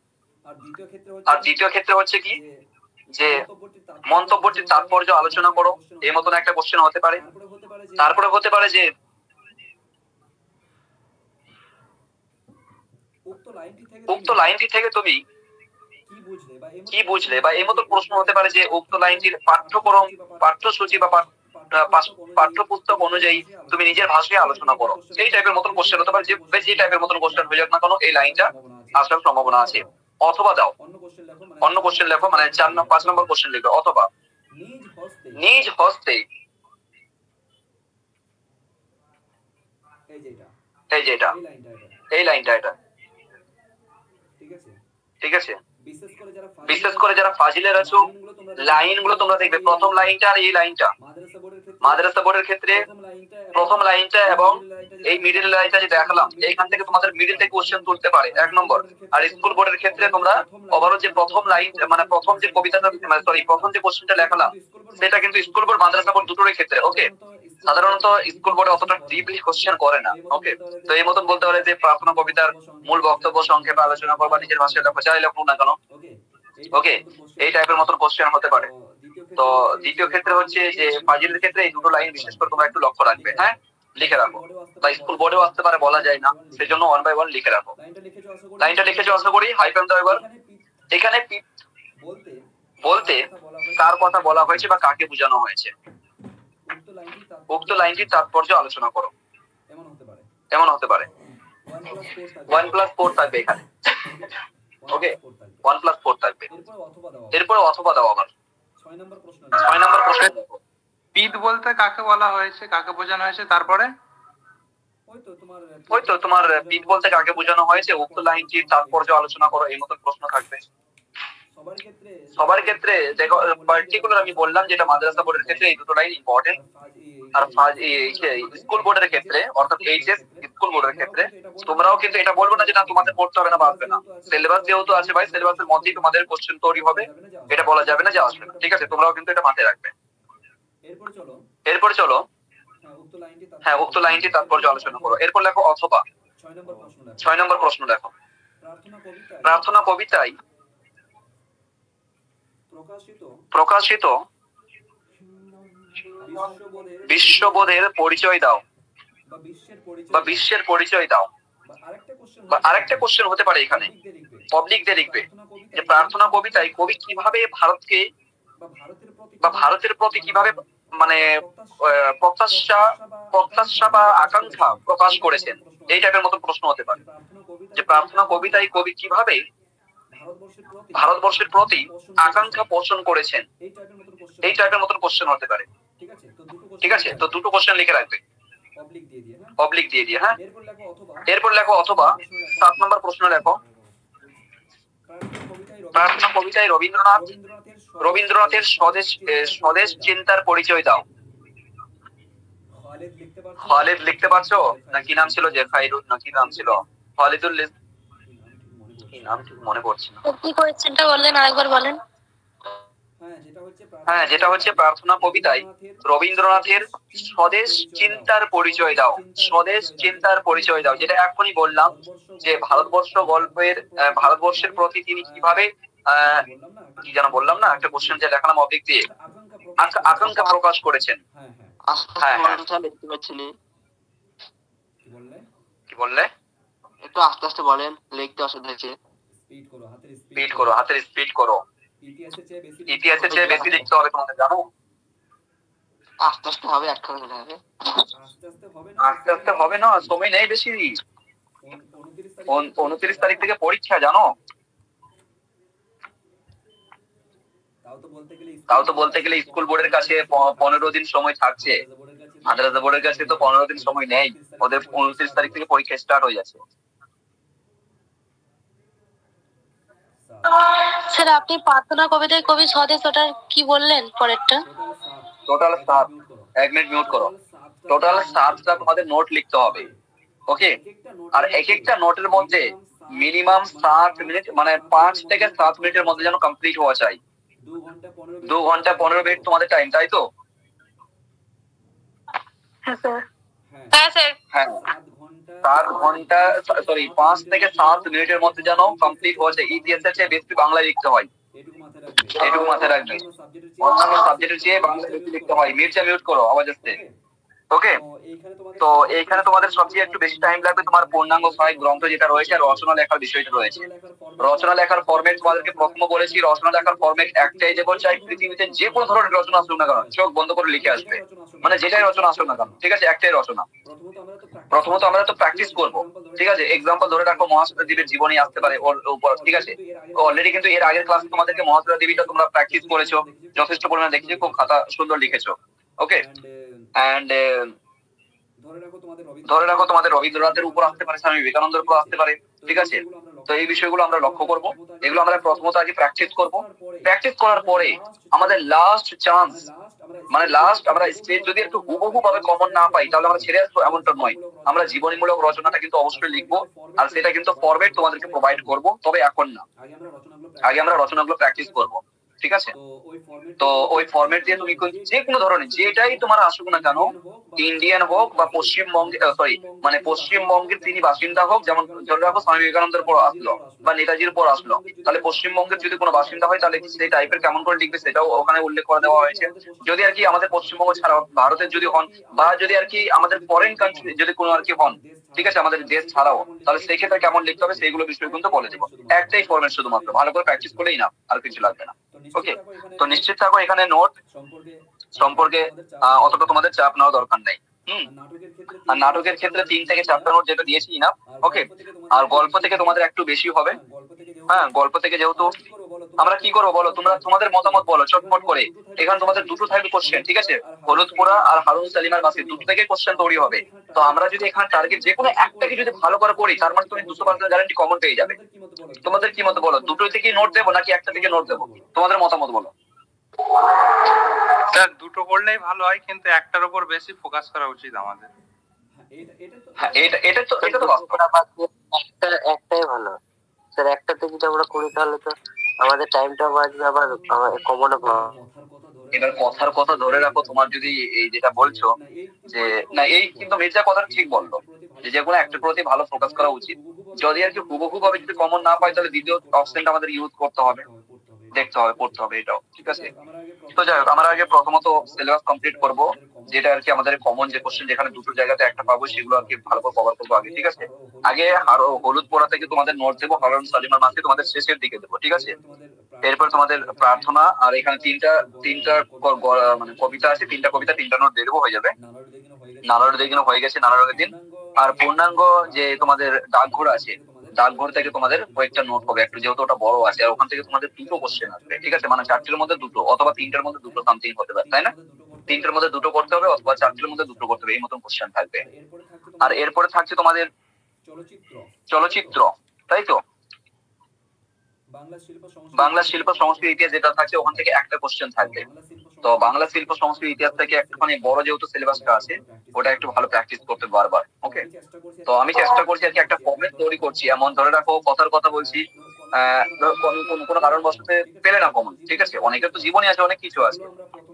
S1: আর দ্বিতীয় ক্ষেত্রে হচ্ছে কি যে মন্তব্যটির তাৎপর্য আলোচনা করো, এই মতন একটা কোশ্চেন হতে পারে। তারপরে হতে পারে যে উক্ত লাইনটি থেকে তুমি কি বুঝলে, বা এই মতো প্রশ্ন হতে পারে যে উক্ত লাইনটির পাঠ্যক্রম, পাঠ্যসূচি বা পাঠ্যপুস্তক অনুযায়ী তুমি নিজের ভাষায় আলোচনা করো, এই টাইপের মতন কোশ্চেন হতে পারে। যে টাইপের মতন কোশ্চেন হয়ে যাক না কেন, এই লাইনটা আসার সম্ভাবনা আছে। অথবা দাও, অন্য কোশ্চেন লেখো, মানে 5 নম্বর কোশ্চেন লিখো, অথবা নিজ হস্তে, এই যেটা এই লাইনটা, এটা ঠিক আছে? বিশেষ করে যারা ফাজিলের আছো, লাইনগুলো তোমরা দেখবে, প্রথম লাইনটা আর এই লাইনটা মাদ্রাসা বোর্ডের ক্ষেত্রে প্রথম লাইনটা এবং এই মিডিল লাইনটা যে দেখালাম, এইখান থেকে তোমাদের মিডিল থেকে কোশ্চেন তুলতে পারে 1 নম্বর। আর স্কুল বোর্ডের ক্ষেত্রে তোমরা ওভারঅল যে প্রথম লাইন, মানে প্রথম যে কবিতাটা, সরি প্রথম যে কোশ্চেনটা লেখালাম, সেটা কিন্তু স্কুল বোর্ড মাদ্রাসা বোর্ড দুটোরই ক্ষেত্রে। ওকে, সাধারণত স্কুল বোর্ডে অতটা ডিপলি কোশ্চেন করে না। ওকে, তো এই মতন বলতে পারে যে প্রার্থনা কবিতার মূল বক্তব্য সংক্ষেপে আলোচনা করবা, নিজের ভাষায় লেখো, যাই লেখো না কেন। ওকে, এই টাইপের মতন কোশ্চেন হতে পারে। তো দ্বিতীয় ক্ষেত্রে হচ্ছে যে ফাজিলের ক্ষেত্রে এই দুটো লাইন বিশেষ করে তোমরা একটু লক্ষ্য রাখবে, হ্যাঁ, লিখে রাখো। বা স্কুল বোর্ডেও আসতে পারে, বলা যায় না, সেজন্য 1 বাই 1 লিখে রাখো। লাইনটা লিখেছো আশা করি। হাইপেন দাও এবার। এখানে বলতে কার কথা বলা হয়েছে বা কাকে বোঝানো হয়েছে, উক্ত লাইনটির তাৎপর্য আলোচনা করো, এমন হতে পারে। 1+4 থাকবে এখানে। ওকে, 1+4 থাকবে। এরপরে অথবা দাও আবার। 6 নম্বর প্রশ্ন,
S4: পিত বলতে কাকে বলা হয়েছে, কাকে বোঝানো হয়েছে? তারপরে
S1: ওই তো তোমার পিত বলতে কাকে বোঝানো হয়েছে, উক্ত লাইনটির তাৎপর্য আলোচনা করো, এই মতো প্রশ্ন থাকবে সবার ক্ষেত্রে। দেখো, পার্টিকুলার আমি বললাম যেটা মাদ্রাসা বোর্ডের ক্ষেত্রে এই দুটো লাইন ইম্পর্টেন্ট। আর স্কুল বোর্ডের ক্ষেত্রে, অর্থাৎ এইচএস স্কুল বোর্ডের ক্ষেত্রে তোমরাও কিন্তু এটা বলবো না যে না তোমাদের পড়তে হবে না বা আসবে না। সিলেবাস যেহেতু আছে ভাই, সিলেবাসের মধ্যেই তোমাদের কোশ্চেন তৈরি হবে, এটা বলা যাবে না যে আসবে না, ঠিক আছে? তোমরাও কিন্তু এটা মাথায় রাখবে। এরপর চলো, হ্যাঁ, উক্ত লাইনটি তাৎপর্য আলোচনা করো। এরপর লেখো অথবা। 6 নম্বর প্রশ্ন লেখো, প্রার্থনা কবিতায় প্রকাশিত বিশ্ববোধের পরিচয় দাও, বা বিশ্বের পরিচয় দাও। বা আরেকটা কোশ্চেন হতে পারে এখানে, পাবলিক দিয়ে লিখবে যে প্রার্থনা কবিতায় কবি কিভাবে ভারতকে বা ভারতের প্রতি কিভাবে, মানে প্রত্যাশা বা আকাঙ্ক্ষা প্রকাশ করেছেন, এই টাইপের মতো প্রশ্ন হতে পারে। যে প্রার্থনা কবিতায় কবি কিভাবে ভারতবর্ষের প্রতি আকাঙ্ক্ষা পোষণ করেছেন, এই টাইপের মতো কোশ্চেন হতে পারে। ঠিক আছে, তো দুটো কোশ্চেন লিখে রাখবে, পাবলিক দিয়ে দিয়ে। হ্যাঁ, এরপর লেখো অথবা। 7 নম্বর প্রশ্ন লেখো, প্রার্থনা কবিতায় রবীন্দ্রনাথের স্বদেশ চিন্তার পরিচয় দাও। খালিদ লিখতে পারছো না? কি নাম ছিল, যে খাইরুল না কি নাম ছিল, খালিদুল, নাম ঠিক মনে পড়ছে না।
S2: কি কোয়েশ্চেনটা বললেন, আরেকবার বলেন।
S1: হ্যাঁ, যেটা হচ্ছে প্রার্থনা কবিতায় রবীন্দ্রনাথের স্বদেশ চিন্তার পরিচয় দাও, স্বদেশ চিন্তার পরিচয় দাও, যেটা এখনই বললাম যে ভারতবর্ষ গল্পের ভারতবর্ষের প্রতি তিনি কিভাবে কি যেন বললাম না, একটা কোশ্চেন যে দেখালাম অবলিক দিয়ে, আকাঙ্ক্ষা প্রকাশ করেছেন। হ্যাঁ
S5: দেখতে পাচ্ছি না।
S1: কি বললে?
S5: একটু আস্তে আস্তে বলেন, লিখতে অসুবিধা হচ্ছে।
S1: স্পিড করো, হাতের স্পিড করো। ইতিহাসের চেয়ে বেশি লিখতে হবে তোমাদের, জানো?
S5: আস্তে আস্তে হবে, একখানে হলে হবে।
S1: আস্তে আস্তে হবে না, সময় নেই বেশি। 29 তারিখ থেকে পরীক্ষা, জানো? তাও তো বলতে গেলে স্কুল বোর্ডের কাছে 15 দিন সময় থাকছে, মাদ্রাসা বোর্ডের কাছে তো 15 দিন সময় নেই, ওদের 29 তারিখ থেকে পরীক্ষা স্টার্ট হয়ে যাচ্ছে।
S2: স্যার আপনি প্রার্থনা কবিতায় কবি স্বদেশ ওটার কি বললেন পরেরটা?
S1: টোটাল 7, 1 মিনিট মিউট করো। টোটাল 7টা তোমাদের নোট লিখতে হবে, ওকে? আর এক একটা নোটের মধ্যে মিনিমাম 7 মিনিট, মানে 5 থেকে 7 মিনিটের মধ্যে যেন কমপ্লিট হওয়া চাই। 2 ঘন্টা 15 মিনিট তোমাদের টাইম, তাই তো?
S2: হ্যাঁ স্যার।
S1: হ্যাঁ, 7 ঘন্টা, সরি 5 থেকে 7 মিনিটের মধ্যে যেন কমপ্লিট হওয়া যায়। ইতিহাসের চেয়ে বেশি বাংলায় লিখতে হয়, এটুকু মাথায় রাখবে। অন্যান্য সাবজেক্টের চেয়ে বাংলায় বেশি লিখতে হয়। মির্জা মিউট করো, আওয়াজ আসছে, ওকে? তো এইখানে তোমাদের সবচেয়ে একটু বেশি টাইম লাগবে তোমার পূর্ণাঙ্গ সাহিত্য গ্রন্থ যেটা রয়েছে আর রচনা লেখার বিষয়টা রয়েছে। রচনা লেখার ফরম্যাট তোমাদেরকে প্রথম বলেছি, রচনা লেখার ফরম্যাট একটাই, যে চাই পৃথিবীতে যে কোনো ধরনের রচনা আসুক না কেন চোখ বন্ধ করে লিখে আসবে, মানে যেটাই রচনা আসুক না কেন, ঠিক আছে? একটাই রচনা। প্রথমত আমরা তো প্র্যাকটিস করব, ঠিক আছে? এক্সাম্পল ধরে রাখো মহাশ্বেতা দেবীর জীবনী আসতে পারে ওর উপর, ঠিক আছে? অলরেডি কিন্তু এর আগের ক্লাসে তোমাদেরকে মহাশ্বেতা দেবীটা তোমরা প্র্যাকটিস করেছো, যথেষ্ট পরিমাণে দেখেছি, খুব খাতা সুন্দর লিখেছো, ওকে? এন্ড ধরে রাখো তোমাদের রবীন্দ্রনাথের উপর আসতে পারে, স্বামী বিবেকানন্দের উপর আসতে পারে, ঠিক আছে? তো এই বিষয়গুলো আমরা লক্ষ্য করব, এগুলো আমরা প্রথমত আগে প্র্যাকটিস করব। প্র্যাকটিস করার পরে আমাদের লাস্ট চান্স, মানে লাস্ট আমরা স্টেজ যদি একটু হুবহু ভাবে কমন না পাই তাহলে আমরা ছেড়ে আসবো, এমনটা নয়। আমরা জীবনীমূলক রচনাটা কিন্তু অবশ্যই লিখবো, আর সেটা কিন্তু ফরম্যাট তোমাদেরকে প্রোভাইড করব, তবে এখন না, আগে আমরা রচনাগুলো প্র্যাকটিস করব, ঠিক আছে? তো ওই ফরম্যাট দিয়ে তুমি যে কোনো ধরনের যেটাই তোমার আসুক না কেন, ইন্ডিয়ান হোক বা পশ্চিমবঙ্গে, সরি মানে পশ্চিমবঙ্গের তিনি বাসিন্দা হোক, যেমন ধরে রাখো স্বামী বিবেকানন্দের পর আসলো বা নেতাজির পর আসলো, তাহলে পশ্চিমবঙ্গের যদি কোনো বাসিন্দা হয় তাহলে সেই টাইপের কেমন করে লিখবে সেটাও ওখানে উল্লেখ করে দেওয়া হয়েছে। যদি আর কি আমাদের পশ্চিমবঙ্গ ছাড়াও ভারতের যদি হন, বা যদি আর কি আমাদের ফরেন কান্ট্রি যদি কোনো আর কি হন, ঠিক আছে, আমাদের দেশ ছাড়াও, তাহলে সেই ক্ষেত্রে কেমন লিখতে হবে সেইগুলো বিষয় কিন্তু বলে দেবো। একটাই ফরম্যাট, শুধুমাত্র ভালো করে প্র্যাকটিস করলেই না, আর কিছু লাগবে না, ওকে? তো নিশ্চিত থাকো এখানে নোট সম্পর্কে অতটা তোমাদের চাপ নেওয়া দরকার নেই। আর নাটকের ক্ষেত্রে 3 থেকে 4টা নোট যেটা দিয়েছি না, ওকে? আর গল্প থেকে তোমাদের একটু বেশি হবে। হ্যাঁ, গল্প থেকে যেহেতু আমরা কি করবো বলো, তোমরা তোমাদের মতামত বলো চটপট করে। এখানে তোমাদের দুটো থাকবে কোশ্চেন, ঠিক আছে? হলুদপুরা আর হারুন সালিমার বাসে দুটো থেকে কোশ্চেন তৈরি হবে। তো আমরা যদি এখানে টার্গেট যে কোনো একটাকে যদি ভালো করে পড়ি, তার মানে তুমি 200% গ্যারান্টি কমন পেয়ে যাবে। তোমাদের কি মত বলো, দুটোই থেকে নোট দেবো নাকি একটা থেকে নোট দেবো? তোমাদের মতামত বলো।
S6: স্যার দুটো করলেই ভালো হয়, কিন্তু একটার উপর বেশি ফোকাস করা উচিত আমাদের।
S1: হ্যাঁ, এটা তো বাস্তব।
S5: একটাই ভালো স্যার, একটাতে যদি আমরা করি তাহলে তো আমাদের টাইমটা বাঁচবে, আবার কমনও পাবো।
S1: এবার কথার কথা ধরে রাখো, তোমার যদি এই যেটা বলছো যে না, এই কিন্তু মির্জা কথা ঠিক বললো যে যে কোনো একটার প্রতি ভালো ফোকাস করা উচিত। যদি আর কি হুবহু ভাবে যদি কমন না পাই তাহলে দ্বিতীয় অপশনটা আমাদের ইউজ করতে হবে, দেখতে হবে, পড়তে হবে, এটাও ঠিক আছে। তো যাই হোক, আমরা আগে প্রথমত সিলেবাস কমপ্লিট করব, যেটা আর কি আমাদের কমন যে কোশ্চেন যেখানে দুটো জায়গাতে একটা পাবো সেগুলো আর কি ভালো করে কভার করবো আগে, ঠিক আছে? আগে হলুদ পোড়া থেকে তোমাদের নোট দেবো, হারুন সালিমার মাসে তোমাদের শেষের দিকে দেবো, ঠিক আছে? এরপর তোমাদের প্রার্থনা, আর এখানে তিনটা মানে কবিতা আছে, 3টা কবিতা 3টা নোট দিয়ে দেবো, হয়ে যাবে। নানার দিন হয়ে গেছে, নানার দিন। আর পূর্ণাঙ্গ যে তোমাদের ডাকঘর আছে, ডাকঘর থেকে তোমাদের কয়েকটা নোট হবে একটু, যেহেতু ওটা বড় আছে, আর ওখান থেকে তোমাদের 2টো কোশ্চেন আসবে, ঠিক আছে? মানে 4টির মধ্যে 2টো অথবা 3টার মধ্যে 2টো সামথিং হতে পারে, তাই না? 3টার মধ্যে 2টো করতে হবে অথবা 4টির মধ্যে 2টো করতে হবে, এই মতন কোশ্চেন থাকবে। আর এরপরে থাকছে তোমাদের চলচ্চিত্র, তাই তো? বাংলা শিল্প সংস্কৃতি ইতিহাস যেটা থাকছে ওখান থেকে একটা কোশ্চেন থাকবে। তো বাংলা শিল্প সংস্কৃতি ইতিহাস থেকে একটুখানি বড় যেহেতু সিলেবাসটা আছে, ওটা একটু ভালো প্র্যাকটিস করতে বারবার, ওকে? তো আমি চেষ্টা করছি আর কি একটা ফরম্যাট তৈরি করছি, এমন ধরে রাখো কথার কথা বলছি, কোনো কারণবশত পেলে না কমন, ঠিক আছে। অনেকের তো জীবনই আছে, অনেক কিছু আছে,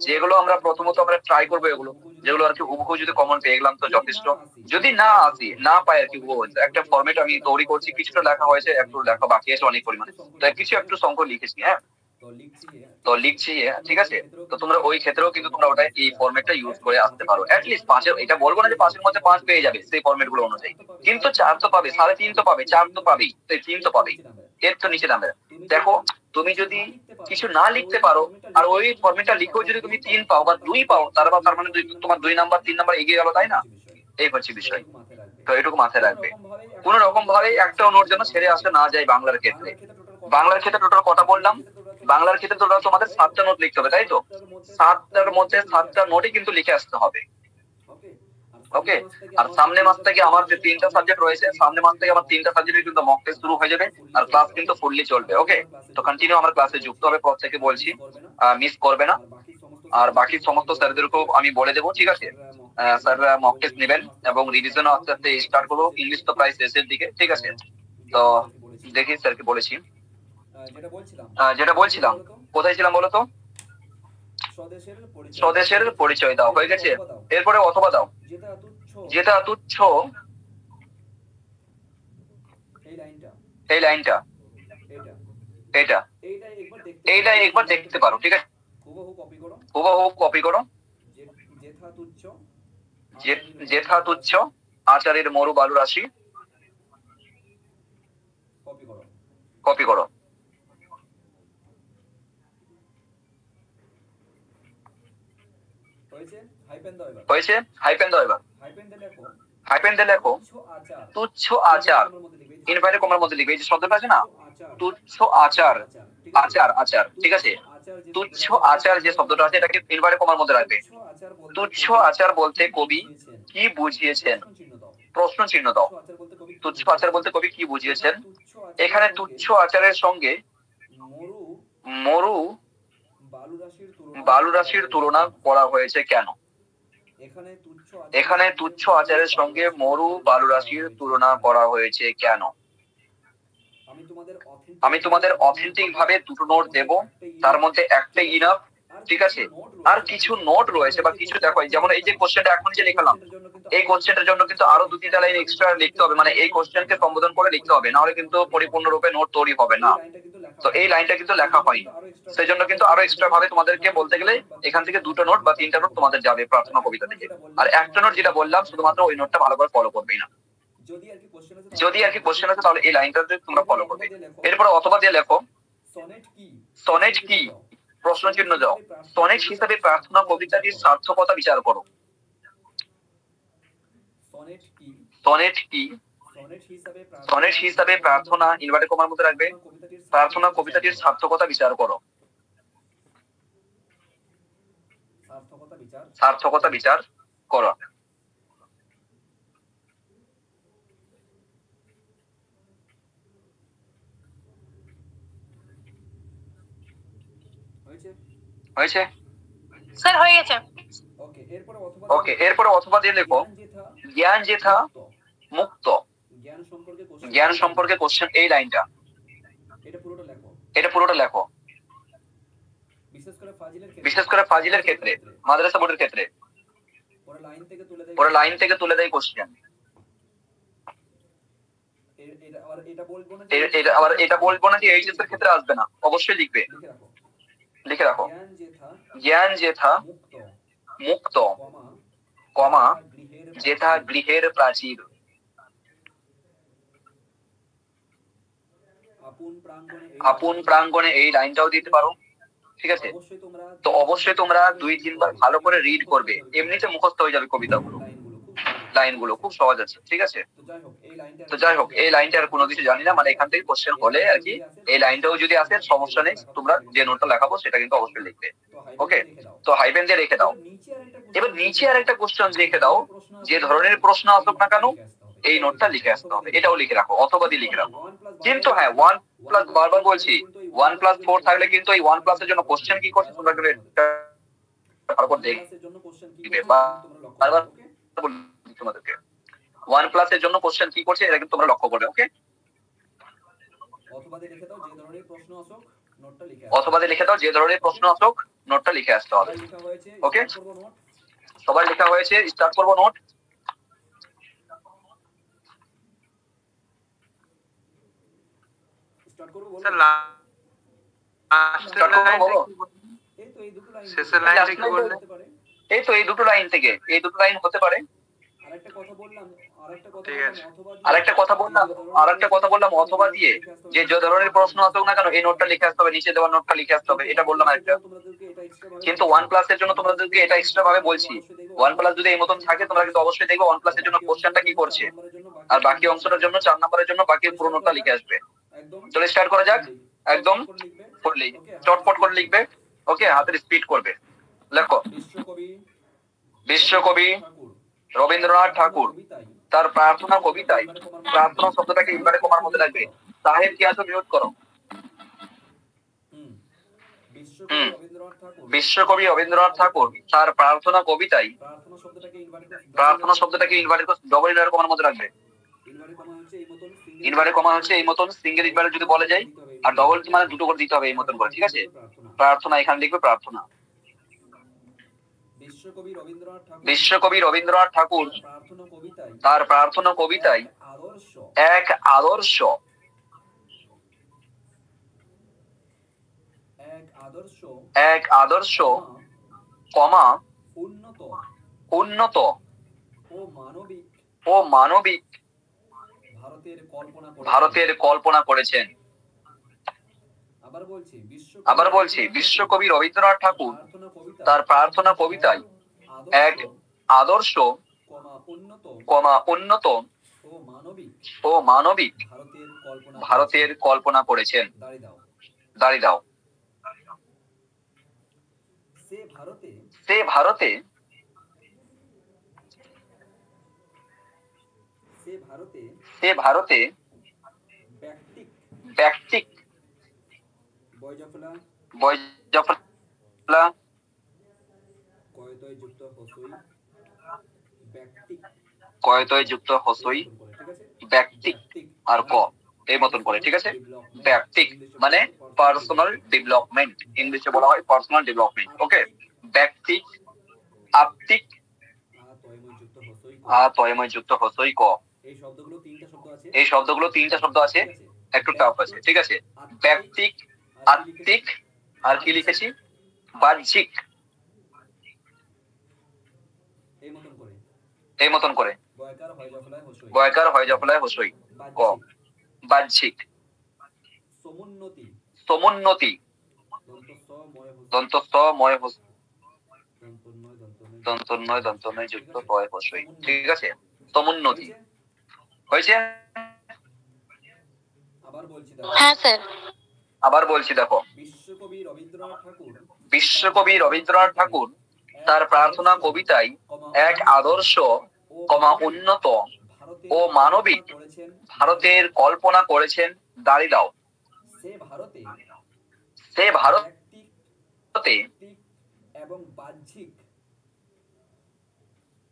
S1: যেগুলো আমরা প্রথমত আমরা ট্রাই করবো এগুলো, যেগুলো আর কি হুবহু যদি কমন পেয়ে গেলাম তো যথেষ্ট। যদি না আসি, না পাই আর কি হুবহু একটা ফরম্যাট আমি তৈরি করছি, কিছুটা লেখা হয়েছে, একটু লেখা বাকি আছে অনেক পরিমাণে, তো কিছু একটু সংখ্যা লিখেছি, হ্যাঁ, তো লিখছি, ঠিক আছে। তো তোমরা ওই ক্ষেত্রেও কিন্তু তোমরা ওটা এই ফরম্যাটটা ইউজ করে আসতে পারো। অ্যাটলিস্ট পাঁচের, এটা বলবো না যে 5-এর মধ্যে 5 পেয়ে যাবে সেই ফরম্যাট গুলো অনুযায়ী, কিন্তু 4 তো পাবে, 3.5 তো পাবে, 4 তো পাবেই, 3 তো পাবেই, এর তো নিচে নামবে। দেখো তুমি যদি কিছু না লিখতে পারো আর ওই ফরম্যাটটা লিখেও যদি তুমি 3 পাও বা 2 পাও, তার মানে তোমার 2 নাম্বার 3 নাম্বার এগিয়ে গেল, তাই না? এই হচ্ছে বিষয়। তো এটুকু মাথায় রাখবে, কোন রকম ভাবে একটা নোট যেন ছেড়ে আসতে না যায়। বাংলার ক্ষেত্রে টোটাল কথা বললাম, বাংলার ক্ষেত্রে টোটাল তোমাদের 7টা নোট লিখতে হবে, তাই তো? 7টার মধ্যে 7টা নোটই কিন্তু লিখে আসতে হবে, ওকে। আর সামনে মাস থেকে আমার যে 3টা সাবজেক্ট রয়েছে, সামনে মাস থেকে আমার 3টা সাবজেক্টে কিন্তু মক টেস্ট শুরু হয়ে যাবে, আর ক্লাস কিন্তু ফুললি চলবে, ওকে। তো কন্টিনিউ আমার ক্লাসে যুক্ত হবে, প্রত্যেকে বলছি, মিস করবে না। আর বাকি সমস্ত স্যারদেরকেও আমি বলে দেবো, ঠিক আছে। স্যাররা মক টেস্ট নেবেন এবং রিভিশন আস্তে আস্তে স্টার্ট করবো। ইংলিশ তো প্রায় শেষের দিকে, ঠিক আছে। তো দেখি স্যারকে বলেছি, যেটা বলছিলাম, কোথায় ছিলাম বলো তো? স্বদেশের পরিচয় দাও, হয়ে গেছে। এরপরে অথবা দাও, যেটা তুচ্ছ, এই লাইনটা, এইটা একবার দেখতে পারো, ঠিক আছে, হুবহু কপি করো। যেথা তুচ্ছ আচারের মরু বালু রাশি, কপি করো। হয়েছে, হাইপেন দাও এবার, হাইপেন দিয়ে লেখো তুচ্ছ আচার, ইনভার্টেড কমার মধ্যে লিখবে, এই যে শব্দটা আছে না, তুচ্ছ আচার, আচার আচার, ঠিক আছে। তুচ্ছ আচার যে শব্দটা আছে এটাকে ইনভার্টেড কমার মধ্যে রাখবে। তুচ্ছ আচার বলতে কবি কি বুঝিয়েছেন? প্রশ্ন চিহ্ন দাও। তুচ্ছ আচার বলতে কবি কি বুঝিয়েছেন? এখানে তুচ্ছ আচারের সঙ্গে মরু বালু রাশির তুলনা করা হয়েছে কেন? এখানে তুচ্ছ আচারের সঙ্গে মরু বালু রাশির তুলনা করা হয়েছে কেন? আমি তোমাদের অথেন্টিক ভাবে দুটো নোট দেব, তার মধ্যে একটাই ইনাফ, ঠিক আছে। আর কিছু নোট রয়েছে বা কিছু দেখো, যেমন এই যে কোশ্চেনটা এখন যে লিখলাম, এই কোশ্চেনটার জন্য কিন্তু আরো 2-3টা লাইন এক্সট্রা লিখতে হবে, মানে এই কোশ্চেনকে সম্বোধন করে লিখতে হবে, না হলে কিন্তু পরিপূর্ণরূপে নোট তৈরি হবে না। তো এই লাইনটা কিন্তু লেখা হয়নি, সেই জন্য কিন্তু আরো এক্সট্রা ভাবে তোমাদেরকে বলতে গেলে এখান থেকে 2টো নোট বা 3টা নোট তোমাদের যাবে প্রার্থনা কবিতা থেকে, আর একটা নোট যেটা বললাম শুধুমাত্র ওই নোটটা ভালো করে ফলো করবেই না। যদি আর কি কোশ্চেন আছে তাহলে এই লাইনটা তোমরা ফলো করবে। এরপরে অথবা দিয়ে লেখো সনেট কি, প্রশ্ন চিহ্ন দাও। সনেট হিসাবে প্রার্থনা কবিতাটির সার্থকতা বিচার করো। সনেট কি, সনেট হিসাবে প্রার্থনা, ইনভার্টেড কমার মধ্যে রাখবে, প্রার্থনা কবিতাটির সার্থকতা বিচার করো। সার্থকতা বিচার করো। হয়েছে
S2: স্যার হয়ে গেছে।
S1: ওকে, এরপরে অথবা দিয়ে লেখো জ্ঞান যেথা মুক্ত, জ্ঞান সম্পর্কে কোশ্চেন, এই লাইনটা, এটা পুরোটা লেখো। বিশেষ করে ফাজিলের ক্ষেত্রে, মাদ্রাসা বোর্ডের ক্ষেত্রে ওরা লাইন থেকে তুলে দেয় কোশ্চেন। আবার এটা বলবো না যে এইচএস এর ক্ষেত্রে আসবে না, অবশ্যই লিখবে, লিখে রাখো। জ্ঞান যেথা মুক্ত, কমা যেথা গৃহের প্রাচীর। আপন প্রাঙ্গণে, এই লাইনটাও দিতে পারো, ঠিক আছে। তো অবশ্যই তোমরা 2-3 বার ভালো করে রিড করবে, এমনিতে মুখস্থ হয়ে যাবে কবিতাগুলো, লাইনগুলো খুব সহজ আছে, ঠিক আছে। তো যাই হোক, এই লাইনটা আর কোনো কিছু জানি না, মানে এখান থেকে কোশ্চেন হলে আর কি এই লাইনটাও যদি আসে সমস্যা নেই, তোমরা যে নোটটা লেখাবো সেটা কিন্তু অবশ্যই লিখবে, ওকে। তো হাইপেন দিয়ে রেখে দাও। এবার নিচে আর একটা কোশ্চেন লিখে দাও, যে ধরনের প্রশ্ন আসুক না কেন এই নোটটা লিখে আসতে হবে, এটাও লিখে রাখো, অথবা দিয়ে লিখে রাখো। কিন্তু হ্যাঁ 1+, বারবার বলছি 1+4 থাকলে কিন্তু এই 1+ এর জন্য কোশ্চেন কি করছে তোমরা ভালো করে দেখবে, বারবার তোমাদেরকে 1+ এর জন্য কোশ্চেন কি করছে এটা কিন্তু তোমরা লক্ষ্য করবে, ওকে। অথবা লিখে দাও যে ধরনের প্রশ্ন আসুক নোটটা লিখে আসতে হবে। ওকে, সবাই লেখা হয়েছে, স্টার্ট করবো নোট।
S6: স্যার লাস্টের লাইনটা কি বললেন? শেষের লাইনটা কি বললেন?
S1: এই তো এই দুটো লাইন থেকে, এই দুটো লাইন হতে পারে।
S6: ঠিক আছে।
S1: আরেকটা কথা বললাম অথবা দিয়ে, যে যে ধরনের প্রশ্ন আসুক না কেন এই নোটটা লিখে আসতে হবে, নিচে দেওয়া নোটটা লিখে আসতে হবে, এটা বললাম একটা। কিন্তু 1+ এর জন্য তোমাদেরকে এটা এক্সট্রা ভাবে বলছি, 1+ যদি এই মতন থাকে তোমরা কিন্তু অবশ্যই দেখবে 1+ এর জন্য কোশ্চেনটা কি করছে, আর বাকি অংশটার জন্য 4 নম্বরের জন্য বাকি পুরো নোটটা লিখে আসবে। চলো স্টার্ট করা যাক। একদম ফুললি চটপট করে লিখবে। ওকে, হাতের স্পিড করবে। লেখো, বিশ্বকবি রবীন্দ্রনাথ ঠাকুর তার প্রার্থনা কবিতায়, প্রার্থনা শব্দটাকে ইনভার্টেড কমার মধ্যে রাখবে। সাহেব কি আছো, মিউট করো। বিশ্বকবি রবীন্দ্রনাথ ঠাকুর তার প্রার্থনা কবিতায়, প্রার্থনা শব্দটাকে ইনভার্টেড ডবল ইনভার্টেড কমার মধ্যে রাখবে। ইনভার্টেড কমা হচ্ছে এই মতন, সিঙ্গেল ইনভার্টেড যদি বলে যায়, আর ডবল মানে দুটো করে দিতে হবে এই মতন করে, ঠিক আছে। প্রার্থনা এখানে লিখবে প্রার্থনা। বিশ্বকবি রবীন্দ্রনাথ ঠাকুর তার প্রার্থনা কবিতায় এক আদর্শ, এক আদর্শ কমা উন্নত ও মানবিক ভারতের কল্পনা করেছেন। আবার বলছি, বিশ্বকবি রবীন্দ্রনাথ ঠাকুর তার প্রার্থনা কবিতায় এক আদর্শ কমা উন্নত ও মানবিক ভারতের কল্পনা করেছেন। দাঁড়িয়ে দাও। সে ভারতে ব্যক্তিক বয়জফলা কয়তয় যুক্ত হসই ব্যক্তিক আর ক এই মতন করে, ঠিক আছে। ব্যক্তিক মানে পার্সোনাল ডেভেলপমেন্ট, ইংলিশে বলা হয় পার্সোনাল ডেভেলপমেন্ট। ওকে, ব্যক্তিক আত্মিক তয়ময় যুক্ত হসই ক। এই শব্দগুলো 3টা শব্দ আছে, একটু টাফ আছে, ঠিক আছে। ব্যক্তিক, আত্মিক, আর কি লিখেছি বাহ্যিক, এই মতন করে বয়কার হয় জফলায় হসই ক। বাহ্যিক। সমুন্নতি দন্ত স ময় দন্তন্নয় দন্তন্নয় যুক্ত তয় হসই, ঠিক আছে। সমুন্নতি হয়েছে।
S2: হ্যাঁ স্যার।
S1: আবার বলছি দেখো, বিশ্বকবি রবীন্দ্রনাথ ঠাকুর তার প্রার্থনা কবিতায় এক আদর্শ কমা উন্নত ও মানবিক ভারতের কল্পনা করেছেন। দাঁড়িয়ে দাও। সে ভারতে
S7: এবং বাহ্যিক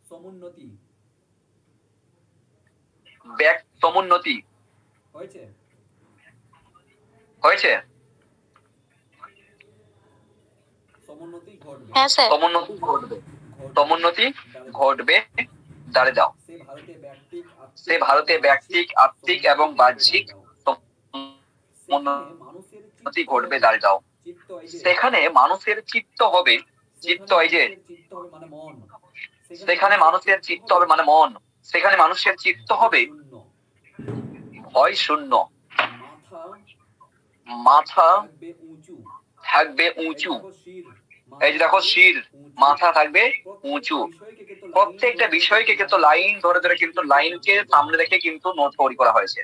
S7: সমুন্নতি
S1: সমুন্নতি
S7: হয়েছে।
S2: হ্যাঁ স্যার।
S1: সমুন্নতি ঘটবে। দাঁড়িয়ে দাও। সে ভারতে ব্যক্তিক আত্মিক এবং বাহ্যিক সমুন্নতি ঘটবে। দাঁড়িয়ে দাও। সেখানে মানুষের চিত্ত হবে, চিত্ত এই যে সেখানে মানুষের চিত্ত হবে মানে মন, সেখানে মানুষের চিত্ত হবে ভয় শূন্য, মাথা থাকবে উঁচু। এই যে দেখো, শির মাথা থাকবে উঁচু। প্রত্যেকটা বিষয়কে কিন্তু লাইন ধরে ধরে কিন্তু লাইনকে সামনে রেখে কিন্তু নোট তৈরি করা হয়েছে।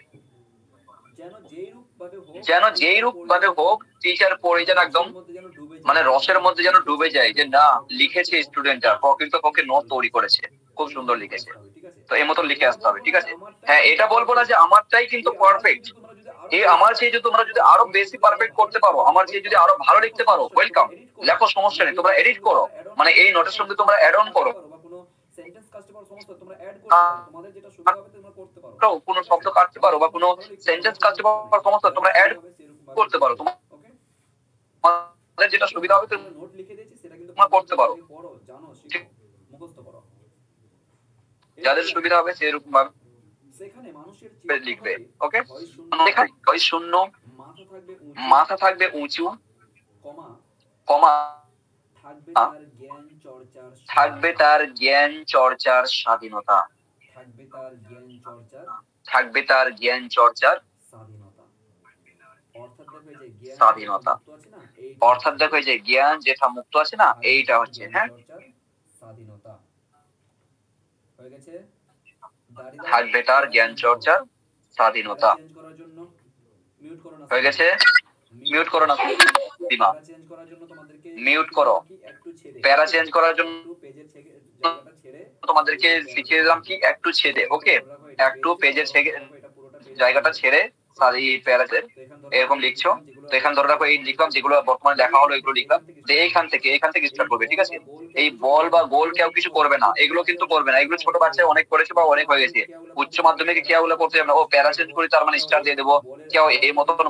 S1: যেন যেই রূপ ভাবে হোক টিচার পড়ে যেন একদম মানে রসের মধ্যে যেন ডুবে যায়, যে না লিখেছে স্টুডেন্টরা প্রকৃতপক্ষে নোট তৈরি করেছে, খুব সুন্দর লিখেছে। তো এই মতন লিখে আসতে হবে, ঠিক আছে। হ্যাঁ, এটা বলবো না যে আমারটাই কিন্তু পারফেক্ট। এই আমার চেয়ে যদি তোমরা যদি আরো বেশি পারফেক্ট করতে পারো, আমার চেয়ে যদি আরো ভালো লিখতে পারো, ওয়েলকাম, লেখো, সমস্যা নেই। তোমরা এডিট করো, মানে এই নোটের সঙ্গে তোমরা অ্যাড অন করো।
S7: সেন্টেন্স কাস্টমার সমস্ত তোমরা অ্যাড করতে পারো, তোমাদের যেটা সুবিধা হবে তোমরা করতে পারো।
S1: কোনো শব্দ কাটতে পারো বা কোনো সেন্টেন্স কাটতে পারো, সমস্ত তোমরা অ্যাড করতে পারো। তোমাদের যেটা সুবিধা হবে
S7: নোট লিখে দিয়েছি, সেটা কিন্তু
S1: তোমরা করতে পারো,
S7: পড়ো, জানো, শিখো, মুখস্থ করো।
S1: যাদের সুবিধা হবে সেরকম ভাবে
S7: সেখানে মানুষের
S1: লিখবে। ওকে,
S7: ভয়
S1: ভয় শূন্য,
S7: মাথা থাকবে উঁচু,
S1: মাথা থাকবে উঁচু,
S7: কমা
S1: কমা
S7: থাকবে তার জ্ঞান চর্চার
S1: স্বাধীনতা,
S7: থাকবে তার জ্ঞান চর্চার
S1: থাকবে তার জ্ঞান চর্চার
S7: স্বাধীনতা।
S1: স্বাধীনতা। অর্থাৎ দেখো এই যে জ্ঞান যেটা মুক্ত আছে না, এইটা হচ্ছে হ্যাঁ
S7: স্বাধীনতা। হয়ে গেছে,
S1: থাকবে তার জ্ঞান চর্চার স্বাধীনতা।
S7: চেঞ্জ করার জন্য মিউট করো না,
S1: হয়ে গেছে, মিউট করো না দিমা,
S7: চেঞ্জ করার জন্য তোমাদেরকে
S1: মিউট করো।
S7: একটু ছেড়ে,
S1: প্যারা চেঞ্জ করার জন্য
S7: পেজের জায়গাটা ছেড়ে
S1: তোমাদেরকে শিখিয়ে দিলাম কি একটু ছেড়ে, ওকে, একটু পেজের জায়গাটা ছেড়ে সারি প্যারাতে এরকম লিখছো। তো এখানে ধরে রাখো এই লিখলাম যেগুলো বর্তমানে লেখা হলো, এগুলো লিখলাম। যে এখান থেকে স্টার্ট করবে, ঠিক আছে? এই বল বা গোল কেউ কিছু করবে না, এগুলো কিন্তু করবে না, এগুলো ছোট বাচ্চায় অনেক করেছে বা অনেক হয়ে গেছে। উচ্চ মাধ্যমিকে কেউ এগুলো করতে যাবে না, ও প্যারা চেঞ্জ করি তার মানে স্টার দিয়ে দেবো, কেউ এই মতন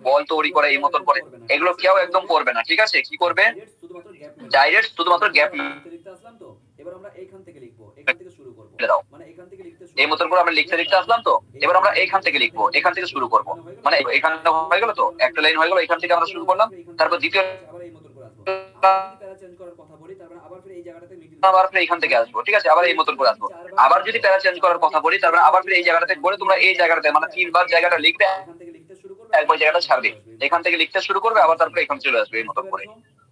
S1: বল তৈরি করে এই মতন করে, এগুলো কেউ একদম করবে না, ঠিক আছে? কি করবে? ডাইরেক্ট শুধুমাত্র গ্যাপ
S7: লিখতে আসলাম। তো এবার আমরা এইখান থেকে লিখবো, এখান থেকে শুরু করব,
S1: দাও।
S7: মানে এখান থেকে লিখতে
S1: এই মতন করে আমরা লিখতে আসলাম। তো এবার আমরা এইখান থেকে লিখবো, এখান থেকে শুরু করবো, মানে এখানটা হয়ে গেল। তো একটা লাইন হয়ে গেল, এখান থেকে আমরা শুরু করলাম। তারপর দ্বিতীয়
S7: আবার এই মতন করে আসবো। যদি প্যারা চেঞ্জ করার কথা বলি, তারপর আবার ফিরে এই জায়গাটাতে মিডিল,
S1: আবার ফিরে এখান থেকে আসবো, ঠিক আছে? আবার এই মতন করে আসবো। আবার যদি প্যারা চেঞ্জ করার কথা বলি, তারপর আবার ফিরে এই জায়গাটাতে বলে তোমরা এই জায়গাটাতে মানে 3 বার জায়গাটা লিখবে,
S7: এখান থেকে লিখতে শুরু করবে,
S1: একবার জায়গাটা ছাড়বে, এখান থেকে লিখতে শুরু করবে, আবার তারপরে এখানে চলে আসবে এই মতন করে,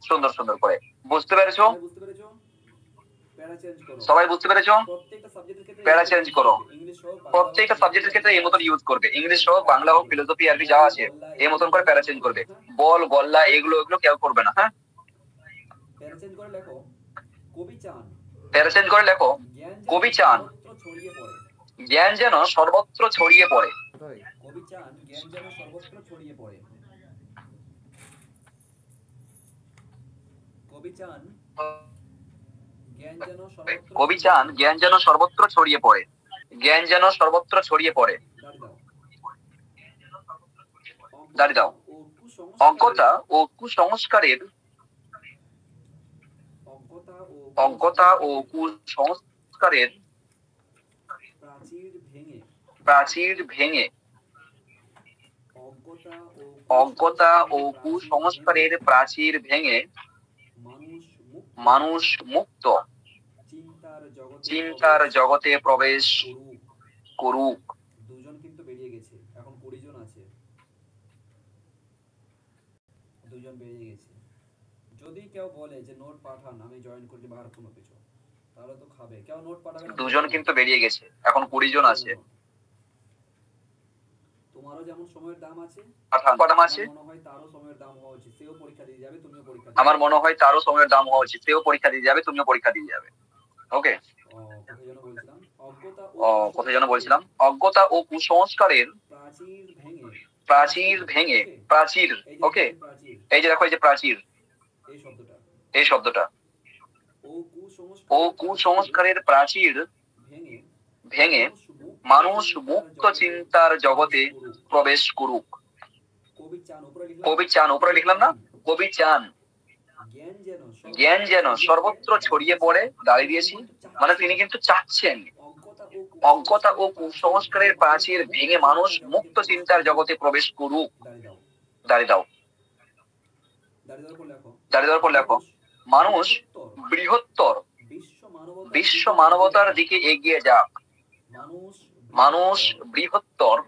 S1: সুন্দর সুন্দর করে। বুঝতে পেরেছো?
S7: বুঝতে পেরেছো? প্যারা চেঞ্জ করো,
S1: সবাই বুঝতে পেরেছো?
S7: প্রত্যেকটা সাবজেক্টের ক্ষেত্রে
S1: প্যারা চেঞ্জ করো,
S7: ইংলিশ হোক,
S1: প্রত্যেকটা সাবজেক্টের ক্ষেত্রে এই মতন ইউজ করবে, ইংলিশ হোক, বাংলা হোক, ফিলোসফি, আরবি যা আছে এই মতন করে প্যারা চেঞ্জ করবে। বল গল্লা এগুলো কেউ করবে না, হ্যাঁ?
S7: প্যারা চেঞ্জ করে লেখো, কবি চান,
S1: প্যারা চেঞ্জ করে লেখো, কবি চান
S7: ছড়িয়ে পড়ে,
S1: জ্ঞান যেন সর্বত্র ছড়িয়ে পড়ে,
S7: কবি চান জ্ঞান যেন সর্বত্র ছড়িয়ে পড়ে, কবি চান জ্ঞান যেন সর্বত্র,
S1: কবি চান জ্ঞান যেন সর্বত্র ছড়িয়ে পড়ে, জ্ঞান যেন সর্বত্র ছড়িয়ে পড়ে। দাঁড়িয়ে দাও। অজ্ঞতা ও কুসংস্কারের, অজ্ঞতা ও কুসংস্কারের প্রাচীর ভেঙে, অজ্ঞতা ও কুসংস্কারের প্রাচীর ভেঙে মানুষ মুক্ত চিন্তার জগতে প্রবেশ করুক।
S7: দুজন কিন্তু বেরিয়ে গেছে, এখন 20 জন আছে, দুজন বেরিয়ে গেছে। যদি কেউ বলে যে নোট পাঠান, আমি জয়েন করতে বার কোনো কিছু, তাহলে তো খাবে। কেউ নোট পাঠাবে না,
S1: দুজন কিন্তু বেরিয়ে গেছে, এখন 20 জন আছে।
S7: তোমারও যেমন সময়ের দাম আছে,
S1: পাঠান আছে,
S7: মনে হয় তারও সময়ের দাম হওয়া উচিত, সেও পরীক্ষা দিয়ে যাবে, তুমিও পরীক্ষা,
S1: আমার মনে হয় তারও সময়ের দাম হওয়া উচিত, সেও পরীক্ষা দিয়ে যাবে, তুমিও পরীক্ষা দিয়ে যাবে। ওকে, কোথায় যেন বলছিলাম? অজ্ঞতা ও কুসংস্কারের প্রাচীর ভেঙে, প্রাচীর, ওকে, এই যে দেখো এই যে প্রাচীর এই শব্দটা, ও কুসংস্কারের প্রাচীর ভেঙে মানুষ মুক্ত চিন্তার জগতে প্রবেশ করুক। কবি চান, উপরে লিখলাম না? কবি চান জ্ঞান যেন সর্বত্র ছড়িয়ে পড়ে, দাঁড়িয়ে দিয়েছি, মানে তিনি কিন্তু চাচ্ছেন অজ্ঞতা ও কুসংস্কারের প্রাচীর ভেঙে মানুষ মুক্ত চিন্তার জগতে প্রবেশ করুক। দাঁড়িয়ে দাও, দাঁড়িয়ে দেওয়ার পর লেখো, মানুষ বৃহত্তর বিশ্ব মানবতার দিকে এগিয়ে যাক, মানুষ বৃহত্তর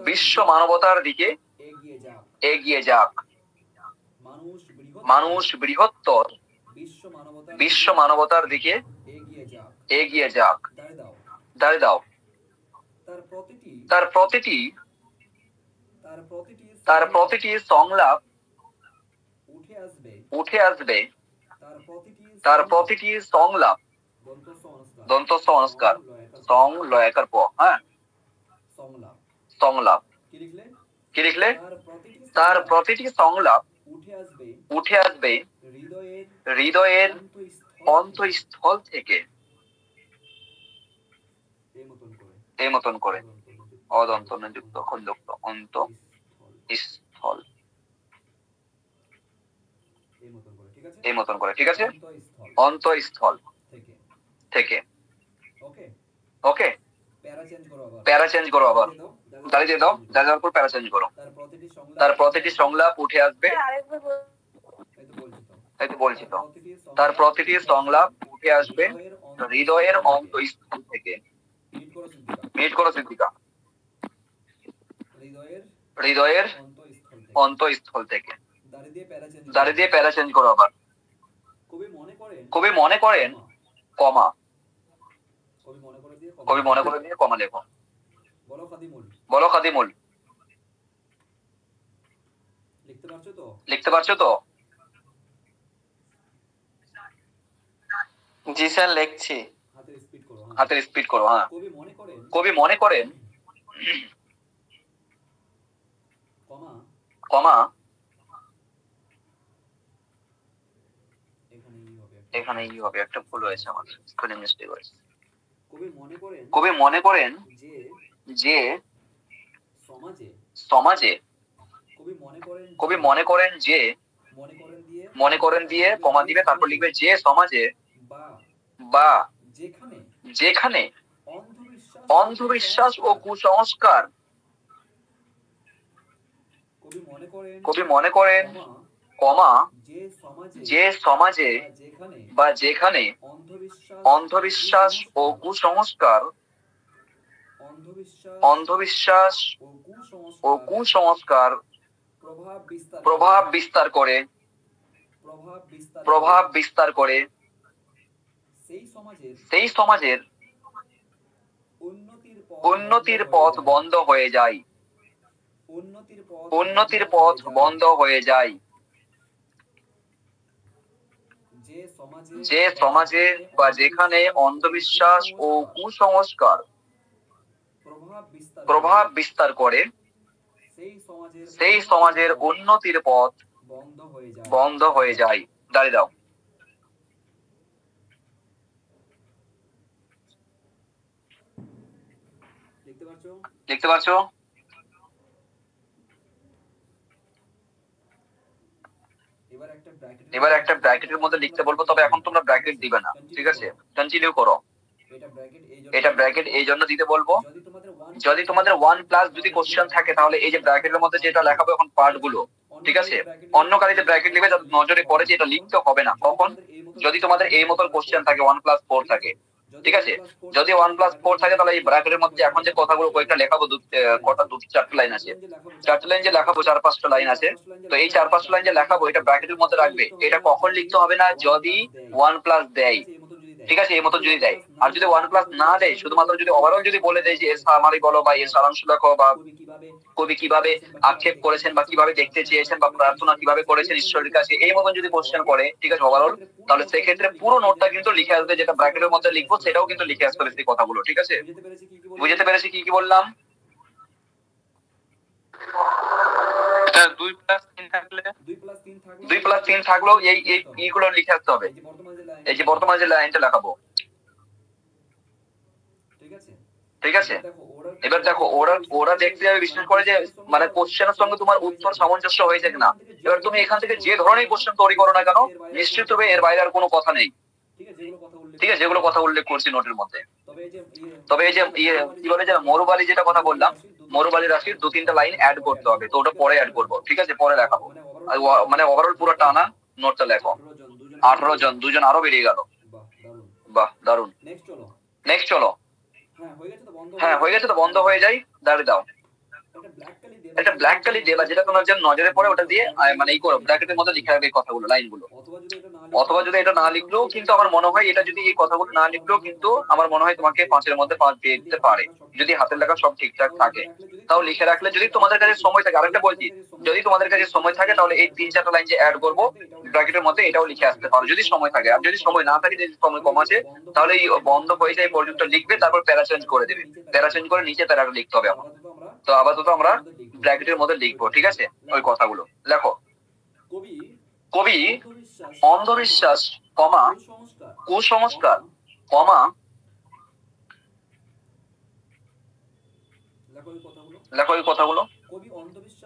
S1: বিশ্ব মানবতার দিকে এগিয়ে যাক, মানুষ বৃহত্তর বিশ্ব মানবতার দিকে এগিয়ে যাক। দাঁড়িয়ে দাও। তার প্রতিটি সংলাপ উঠে আসবে, তার প্রতিটি সংলাপ, দন্ত সংস্কার, সং লয়াকার প, হ্যাঁ, সংলাপ। কি লিখলে? তার প্রতিটি সংলাপ উঠে আসবে হৃদয়ের অন্তঃস্থল থেকে, এই মতন করে অদন্ত যুক্ত খণ্ডযুক্ত অন্ত স্থল এই মতন করে, ঠিক আছে? অন্তঃস্থল থেকে। ওকে, প্যারা চেঞ্জ করো আবার, দাঁড়িয়ে দিয়ে দাও, দাঁড়িয়ে পর প্যারা চেঞ্জ করো। তার প্রতিটি সংলাপ উঠে আসবে, এই তো বলছি তো, তার প্রতিটি সংলাপ উঠে আসবে হৃদয়ের অন্তঃস্থল থেকে। মিট করো সিদ্দিকা, হৃদয়ের অন্তঃস্থল থেকে। দাঁড়িয়ে দিয়ে প্যারা চেঞ্জ করো আবার। কবি মনে করেন কমা, কবি মনে করে দিয়ে কমা লেখো। বলো খাদিমুল, লিখতে পারছো তো?
S3: জি স্যার লিখছি।
S1: হাতের স্পিড করো। হ্যাঁ, কবি মনে করেন কমা, এখানে ই হবে, একটা ভুল হয়েছে আমাদের, স্পেলিং মিস্টেক হয়েছে। কবি মনে করেন যে সমাজে, কবি মনে করেন যে, মনে করেন দিয়ে কমা দিবে, তারপর লিখবে যে সমাজে বা যেখানে অন্ধবিশ্বাস ও কুসংস্কার, কবি মনে করেন কমা যে সমাজে বা যেখানে অন্ধবিশ্বাস ও কুসংস্কার, অন্ধবিশ্বাস ও কুসংস্কার প্রভাব বিস্তার করে সেই সমাজের উন্নতির পথ বন্ধ হয়ে যায়, উন্নতির পথ বন্ধ হয়ে যায়। যে সমাজে বা যেখানে অন্ধবিশ্বাস ও কুসংস্কার প্রভাব বিস্তার করে সেই সমাজের উন্নতির পথ বন্ধ হয়ে যায়। দাঁড়িয়ে দাও। লিখতে পারছো? এবার একটা ব্র্যাকেটের মধ্যে লিখতে বলবো, তবে এখন তোমরা ব্র্যাকেট দিবে না, ঠিক আছে? কন্টিনিউ করো। এটা ব্র্যাকেট এই জন্য দিতে বলবো, যদি তোমাদের 1+ যদি কোশ্চেন থাকে তাহলে এই যে ব্র্যাকেটের মধ্যে যেটা লেখাবো এখন পার্ট গুলো, ঠিক আছে? অন্য কালিতে ব্র্যাকেট লিখবে যাতে নজরে পড়ে যে এটা লিখতে হবে না। কখন? যদি তোমাদের এই মতো কোশ্চেন থাকে 1+4 থাকে, ঠিক আছে? যদি 1+4 থাকে তাহলে এই ব্র্যাকেটের মধ্যে এখন যে কথাগুলো কয়েকটা লেখাবো, কটা 2-4টা লাইন আছে, 4টা লাইন যে লেখাবো, 4-5টা লাইন আছে, তো এই 4-5টা লাইন যে লেখাবো এটা ব্র্যাকেটের মধ্যে রাখবে। এটা কখন লিখতে হবে না? যদি 1+ দেয়, ঠিক আছে? এই মতো যদি দেয়। আর যদি 1+ না দেয়, শুধুমাত্র যদি ওভারঅল যদি বলে দেয় যে এর সামারি বলো বা এর সারাংশ লেখো, বা কবি কিভাবে আক্ষেপ করেছেন বা কিভাবে দেখতে চেয়েছেন বা প্রার্থনা কিভাবে করেছেন ঈশ্বরের কাছে, এই মতন যদি কোশ্চেন করে, ঠিক আছে, ওভারঅল, তাহলে সেক্ষেত্রে পুরো নোটটা কিন্তু লিখে আসবে, যেটা ব্র্যাকেটের মধ্যে লিখবো সেটাও কিন্তু লিখে আসবে সেই কথাগুলো, ঠিক আছে? বুঝতে পেরেছি কি কি বললাম? 2+3 থাকলেও এইগুলো লিখে আসতে হবে। এই যে বর্তমানে যে লাইনটা লেখাবো, ঠিক আছে? এবার দেখো ওরা দেখতে যাবে বিশেষ করে যে মানে কোশ্চেনের সঙ্গে তোমার উত্তর সামঞ্জস্য হয়েছে কিনা। এবার তুমি এখান থেকে যে ধরনের কোশ্চেন তৈরি করো না কেন, নিশ্চিতভাবে এর বাইরে আর কোনো কথা নেই, ঠিক আছে? যেগুলো কথা উল্লেখ করছি নোটের মধ্যে। তবে এই যে কি বলে যে মরুবালি, যেটা কথা বললাম, মরুবালি রাশির 2-3টা লাইন অ্যাড করতে হবে, তো ওটা পরে অ্যাড করবো, ঠিক আছে? পরে লেখাবো। মানে ওভারঅল পুরো টানা নোটটা লেখো। 18 জন, 2 জন আরো বেরিয়ে গেল। বাহ, দারুন। নেক্সট চলো। হ্যাঁ, হয়ে গেছে তো, বন্ধ হয়ে যায়। দাঁড়িয়ে দাও। একটা ব্ল্যাক কালি দিয়ে বা যেটা তোমার যেন নজরে পড়ে ওটা দিয়ে মানে এই করো, ব্র্যাকেটের মধ্যে লিখে রাখবে কথাগুলো, লাইনগুলো। অথবা যদি এটা না লিখলেও কিন্তু আমার মনে হয়, এটা যদি এই কথাগুলো না লিখলেও কিন্তু আমার মনে হয় তোমাকে 5-এর মধ্যে 5 দিয়ে দিতে পারে, যদি হাতের লেখা সব ঠিকঠাক থাকে। তাও লিখে রাখলে, যদি তোমাদের কাছে সময় থাকে, আরেকটা বলছি, যদি তোমাদের কাছে সময় থাকে তাহলে এই 3-4টা লাইন যে অ্যাড করবো ব্র্যাকেটের মধ্যে এটাও লিখে আসতে পারো, যদি সময় থাকে। আর যদি সময় না থাকে, যদি সময় কম আছে, তাহলে এই বন্ধ হয়ে যায় পর্যন্ত লিখবে, তারপর প্যারা চেঞ্জ করে দেবে। প্যারা চেঞ্জ করে নিচে প্যারাটা লিখতে হবে আমার। তো আপাতত আমরা ব্র্যাকেটের মধ্যে লিখবো, ঠিক আছে? ওই কথাগুলো লেখো। কবি অন্ধবিশ্বাস, কুসংস্কার, লেখো এই কথাগুলো।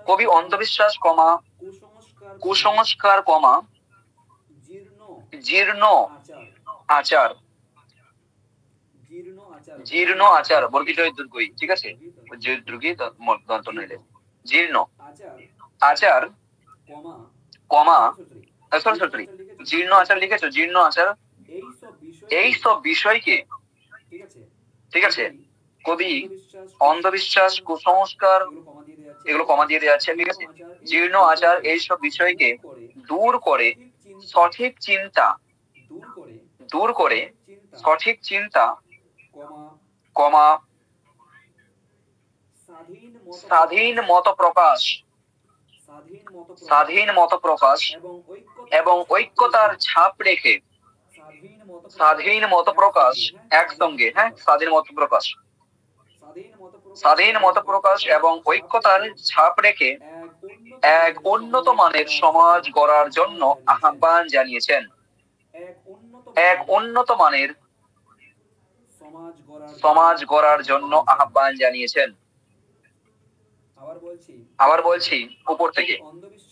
S7: কবি অন্ধবিশ্বাস কমা
S1: কুসংস্কার কমা জীর্ণ আচার জীর্ণ আচার বর্গী জয় দুর্গই, ঠিক আছে, জয় দুর্গী দন্ত নইলে জীর্ণ আচার কমা সরি জীর্ণ আচার লিখেছো, জীর্ণ আচার, এই সব বিষয়কে, ঠিক আছে, কবি অন্ধবিশ্বাস কুসংস্কার এগুলো কমা দিয়ে দেওয়া আছে, ঠিক আছে, জীর্ণ আচার এইসব বিষয়কে দূর করে সঠিক চিন্তা সঠিক চিন্তা কমা স্বাধীন মত প্রকাশ এবং ঐক্যতার ছাপ রেখে স্বাধীন মত প্রকাশ একসঙ্গে, হ্যাঁ, স্বাধীন মত প্রকাশ এবং ঐক্যতার ছাপ রেখে এক উন্নত মানের সমাজ গড়ার জন্য আহ্বান জানিয়েছেন। এক উন্নত মানের সমাজ গড়ার জন্য আহ্বান জানিয়েছেন। আবার বলছি উপর থেকে,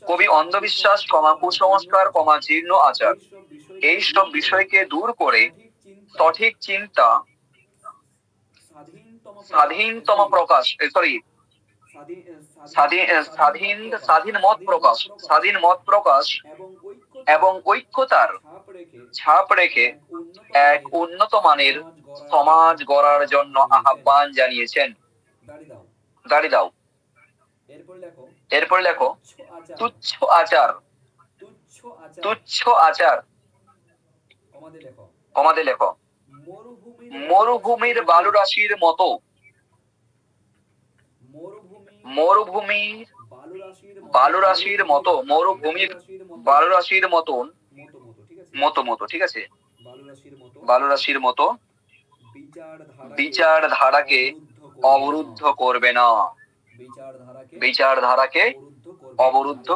S1: কবি অন্ধবিশ্বাস কমা কুসংস্কার কমা জীর্ণ আচার এইসব বিষয়কে দূর করে সঠিক চিন্তা স্বাধীন মত প্রকাশ এবং ঐক্যতার ছাপ রেখে এক উন্নত মানের সমাজ গড়ার জন্য আহ্বান জানিয়েছেন। দাঁড়িয়ে দাও। এরপর লেখো তুচ্ছ আচার কমাতে লেখো মরুভূমির বালুরাশির মতো ঠিক আছে, বালুরাশির মতো বিচার ধারাকে অবরুদ্ধ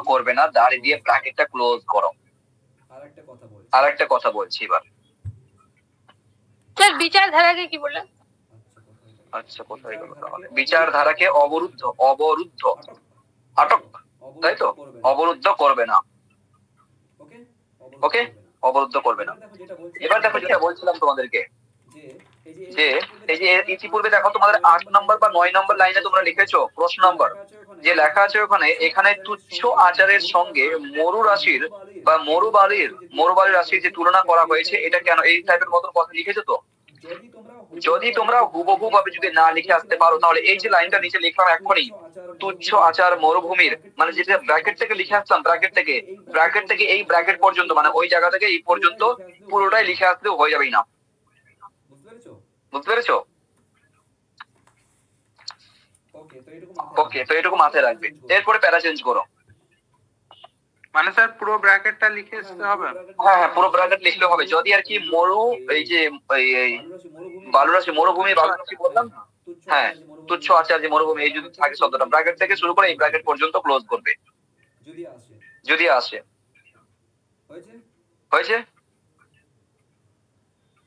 S1: করবে না। দাঁড়িয়ে দিয়ে ব্র্যাকেটটা ক্লোজ করো। আরেকটা কথা বলছি এবার।
S2: স্যার বিচারধারাকে কি বললেন?
S1: আচ্ছা, কোথায় গেল তাহলে? বিচারধারাকে আটক, তাই তো, অবরুদ্ধ করবে না। ওকে, অবরুদ্ধ করবে না। এবার দেখো যেটা বলছিলাম তোমাদেরকে, যে এই যে ইতিপূর্বে দেখো তোমাদের 8 নম্বর বা 9 নম্বর লাইনে তোমরা লিখেছো প্রশ্ন নম্বর যে লেখা আছে এখানে তুচ্ছ আচারের সঙ্গে মরু রাশির বা মরুবালির রাশির যে তুলনা করা হয়েছে, এটা কেন এই টাইপের মতো কথা লিখেছো? তো যদি তোমরা হুবহু ভাবে যদি না লিখে আসতে পারো, তাহলে এই যে লাইনটা নিচে লিখলাম এখনই, তুচ্ছ আচার মরুভূমির, মানে যেটা ব্র্যাকেট থেকে লিখে আসলাম, ব্র্যাকেট থেকে এই ব্র্যাকেট পর্যন্ত, মানে ওই জায়গা থেকে এই পর্যন্ত পুরোটাই লিখে আসলেও হয়ে যাবেই না। বুঝতে পেরেছো? ওকে, তো এটুকু মাথায় রাখবে। এরপরে প্যারা চেঞ্জ করো।
S6: মানে স্যার পুরো ব্র্যাকেটটা লিখে আসতে হবে?
S1: হ্যাঁ, পুরো ব্র্যাকেট লিখলে হবে। যদি আর কি এই যে বালুরাশি মরুভূমি বালুরাশি বললাম, হ্যাঁ, তুচ্ছ আচার যে মরুভূমি, এই যদি থাকে শব্দটা ব্র্যাকেট থেকে শুরু করে এই ব্র্যাকেট পর্যন্ত ক্লোজ করবে যদি আসে। হয়েছে?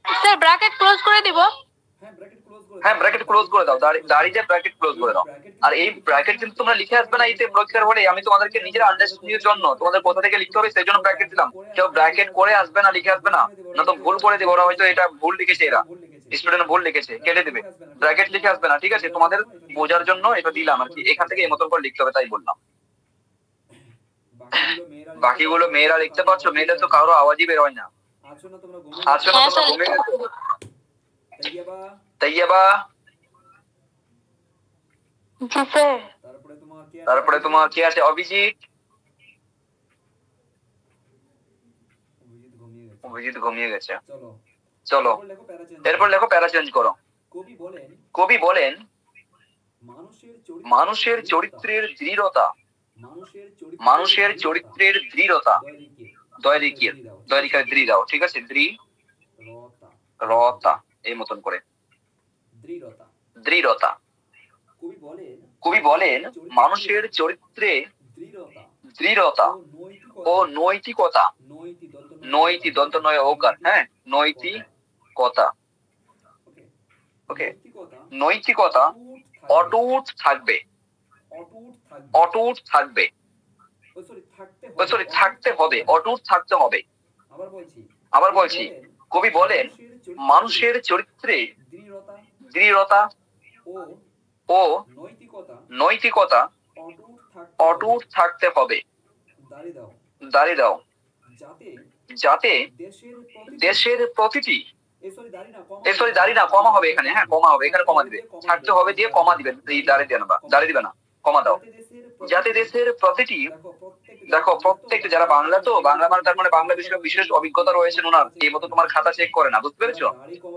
S2: স্যার ব্র্যাকেট ক্লোজ করে দিব?
S1: হ্যাঁ, ব্র্যাকেট ক্লোজ করে দাও। দাঁড়িয়ে ব্র্যাকেট ক্লোজ করে দাও। আর এই ব্র্যাকেট কিন্তু তোমরা লিখে আসবে না এতে পরীক্ষার হলে। আমি তোমাদেরকে নিজের আন্ডারস্ট্যান্ডিং এর জন্য তোমাদের কোথা থেকে লিখতে হবে সেই জন্য ব্র্যাকেট দিলাম। কেউ ব্র্যাকেট করে আসবে না, লিখে আসবে না, না তো ভুল করে দেবে। ওরা হয়তো এটা ভুল লিখেছে, এরা স্টুডেন্ট ভুল লিখেছে, কেটে দেবে। ব্র্যাকেট লিখে আসবে না, ঠিক আছে? তোমাদের বোঝার জন্য এটা দিলাম আর কি। এখান থেকে এই মতন করে লিখতে হবে, তাই বললাম। বাকিগুলো মেয়েরা লিখতে পারছো? মেয়েদের তো কারো আওয়াজই বের হয় না। আছো না তোমরা? ঘুমিয়ে গেছো? তাইয়াবা, তারপরে তোমার কে আছে? অভিজিৎ ঘুমিয়ে গেছে। চলো এরপর লেখো প্যারা চেঞ্জ করো। কবি বলেন মানুষের চরিত্রের দৃঢ়তা দয়রিকার দৃঢ়, ঠিক আছে, দৃঢ়তা এই মতন করে দৃঢ়তা। কবি বলেন মানুষের চরিত্রে দৃঢ়তা ও নৈতিকতা, নৈতি দন্ত নয় ওকার, হ্যাঁ, নৈতিকতা, ওকে, নৈতিকতা অটুট থাকবে।
S7: অটুট থাকবে। থাকতে হবে, অটুট থাকতে হবে। আবার বলছি, কবি বলেন মানুষের চরিত্রে দৃঢ়তা ও নৈতিকতা অটুট থাকতে হবে। দাঁড়িয়ে দাও, যাতে দেশের প্রতিটি সরি দাঁড়িয়ে না, কমা হবে এখানে, হ্যাঁ কমা হবে, এখানে কমা দিবে, থাকতে হবে দিয়ে কমা দিবে, দাঁড়িয়ে দেবে না, দাঁড়িয়ে দিবে না, কমা দাও। যাতে দেশের প্রতিটি, দেখো প্রত্যেকটা যারা বাংলা, তো বাংলা মানে তার মানে বাংলা বিষয়ে বিশেষ অভিজ্ঞতা রয়েছে ওনার, এই মতো তোমার খাতা চেক করে না, বুঝতে পেরেছো?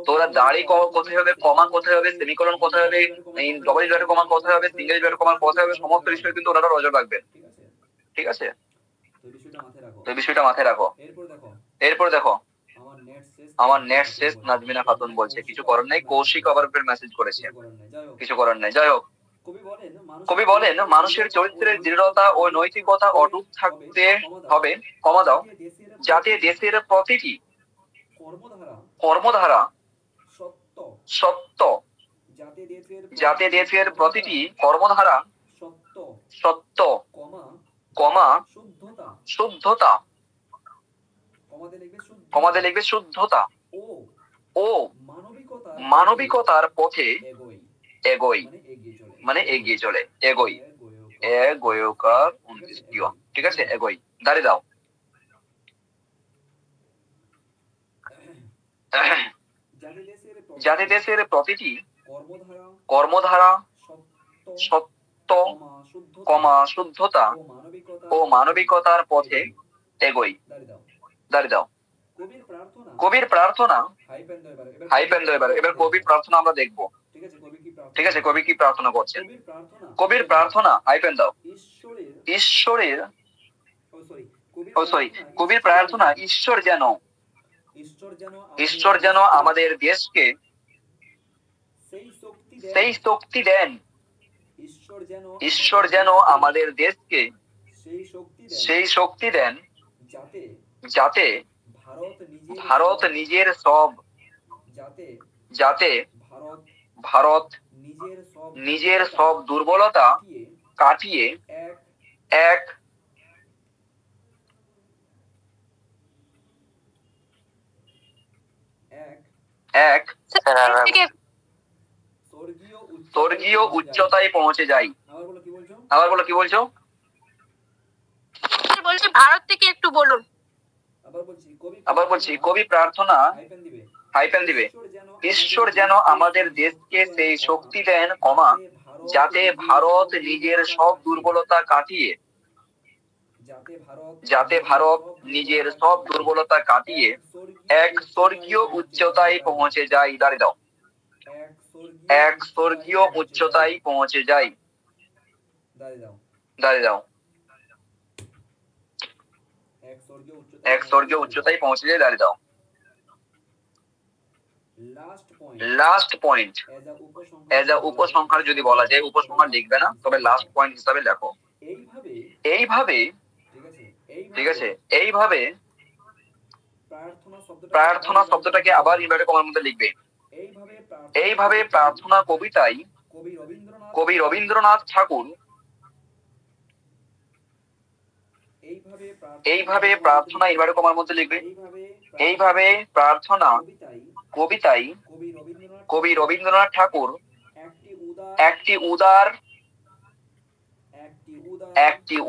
S7: তো ওরা দাঁড়ি কোথায় হবে, কমা কোথায় হবে, সেমিকোলন কোথায় হবে, ডবল ইনভার্টেড কমা কোথায় হবে, সিঙ্গেল ইনভার্টেড কমা কোথায় হবে, সমস্ত বিষয় কিন্তু ওনারা নজর রাখবেন। ঠিক আছে, তো বিষয়টা মাথায় রাখো। এরপর দেখো, আমার নেট শেষ, নাজমিনা খাতুন বলছে কিছু করার নাই, কৌশিক আবার মেসেজ করেছে কিছু করার নাই। যাই হোক, কবি বলেন মানুষের চরিত্রের দৃঢ়তা ও নৈতিকতা অটুট থাকতে হবে, কমা দাও, যাতে দেশের প্রতিটি কর্মধারা সত্য, যাতে দেশের প্রতিটি কর্মধারা সত্য, কমা শুদ্ধতা, কমাতে লিখবে শুদ্ধতা ও মানবিকতার পথে এগোই, মানে এগিয়ে চলে, এগোই, এগোয়কার 29 ঠিক আছে, এগোই, দাঁড়িয়ে দাও। যাতে দেশের প্রতিটি কর্মধারা সত্য, কমা শুদ্ধতা ও মানবিকতার পথে এগোই, দাঁড়িয়ে দাও। কবির প্রার্থনা, হাইপেন দাও এবার, এবার কবির প্রার্থনা আমরা দেখবো। ঠিক আছে, কবি কি প্রার্থনা করছেন? কবির প্রার্থনা, হাইপেন দাও, ঈশ্বরের, কবির প্রার্থনা ঈশ্বর যেন আমাদের দেশকে সেই শক্তি দেন, ঈশ্বর যেন আমাদের দেশকে সেই শক্তি দেন, যাতে ভারত নিজের সব দুর্বলতা কাটিয়ে এক স্বর্গীয় উচ্চতায় পৌঁছে যায়। আবার বলো, কি বলছো?
S2: বলছি ভারত থেকে একটু বলুন।
S7: আবার বলছি, কবি প্রার্থনা, হাইপেন দিবে, ঈশ্বর যেন আমাদের দেশকে সেই শক্তি দেন, কমা, যাতে ভারত নিজের সব দুর্বলতা কাটিয়ে এক স্বর্গীয় উচ্চতায় পৌঁছে যায়। দাঁড়িয়ে দাও, এক স্বর্গীয় উচ্চতায় পৌঁছে যায়, দাঁড়িয়ে দাও, এক স্বর্গীয় উচ্চতায় পৌঁছে যায়, দাঁড়িয়ে দাও। লাস্ট পয়েন্ট, এজ আ উপসংহার যদি বলা যায়, উপসংহার লিখবে না, তবে লাস্ট পয়েন্ট হিসাবে লেখো। এইভাবে, ঠিক আছে, এইভাবে প্রার্থনা শব্দটাকে আবার ইনভার্টেড কমার মধ্যে লিখবে। এইভাবে প্রার্থনা কবিতায় কবি রবীন্দ্রনাথ ঠাকুর এইভাবে প্রার্থনা ইনভার্টেড কমার মধ্যে লিখবে। এইভাবে প্রার্থনা কবিতায় কবি রবীন্দ্রনাথ ঠাকুর একটি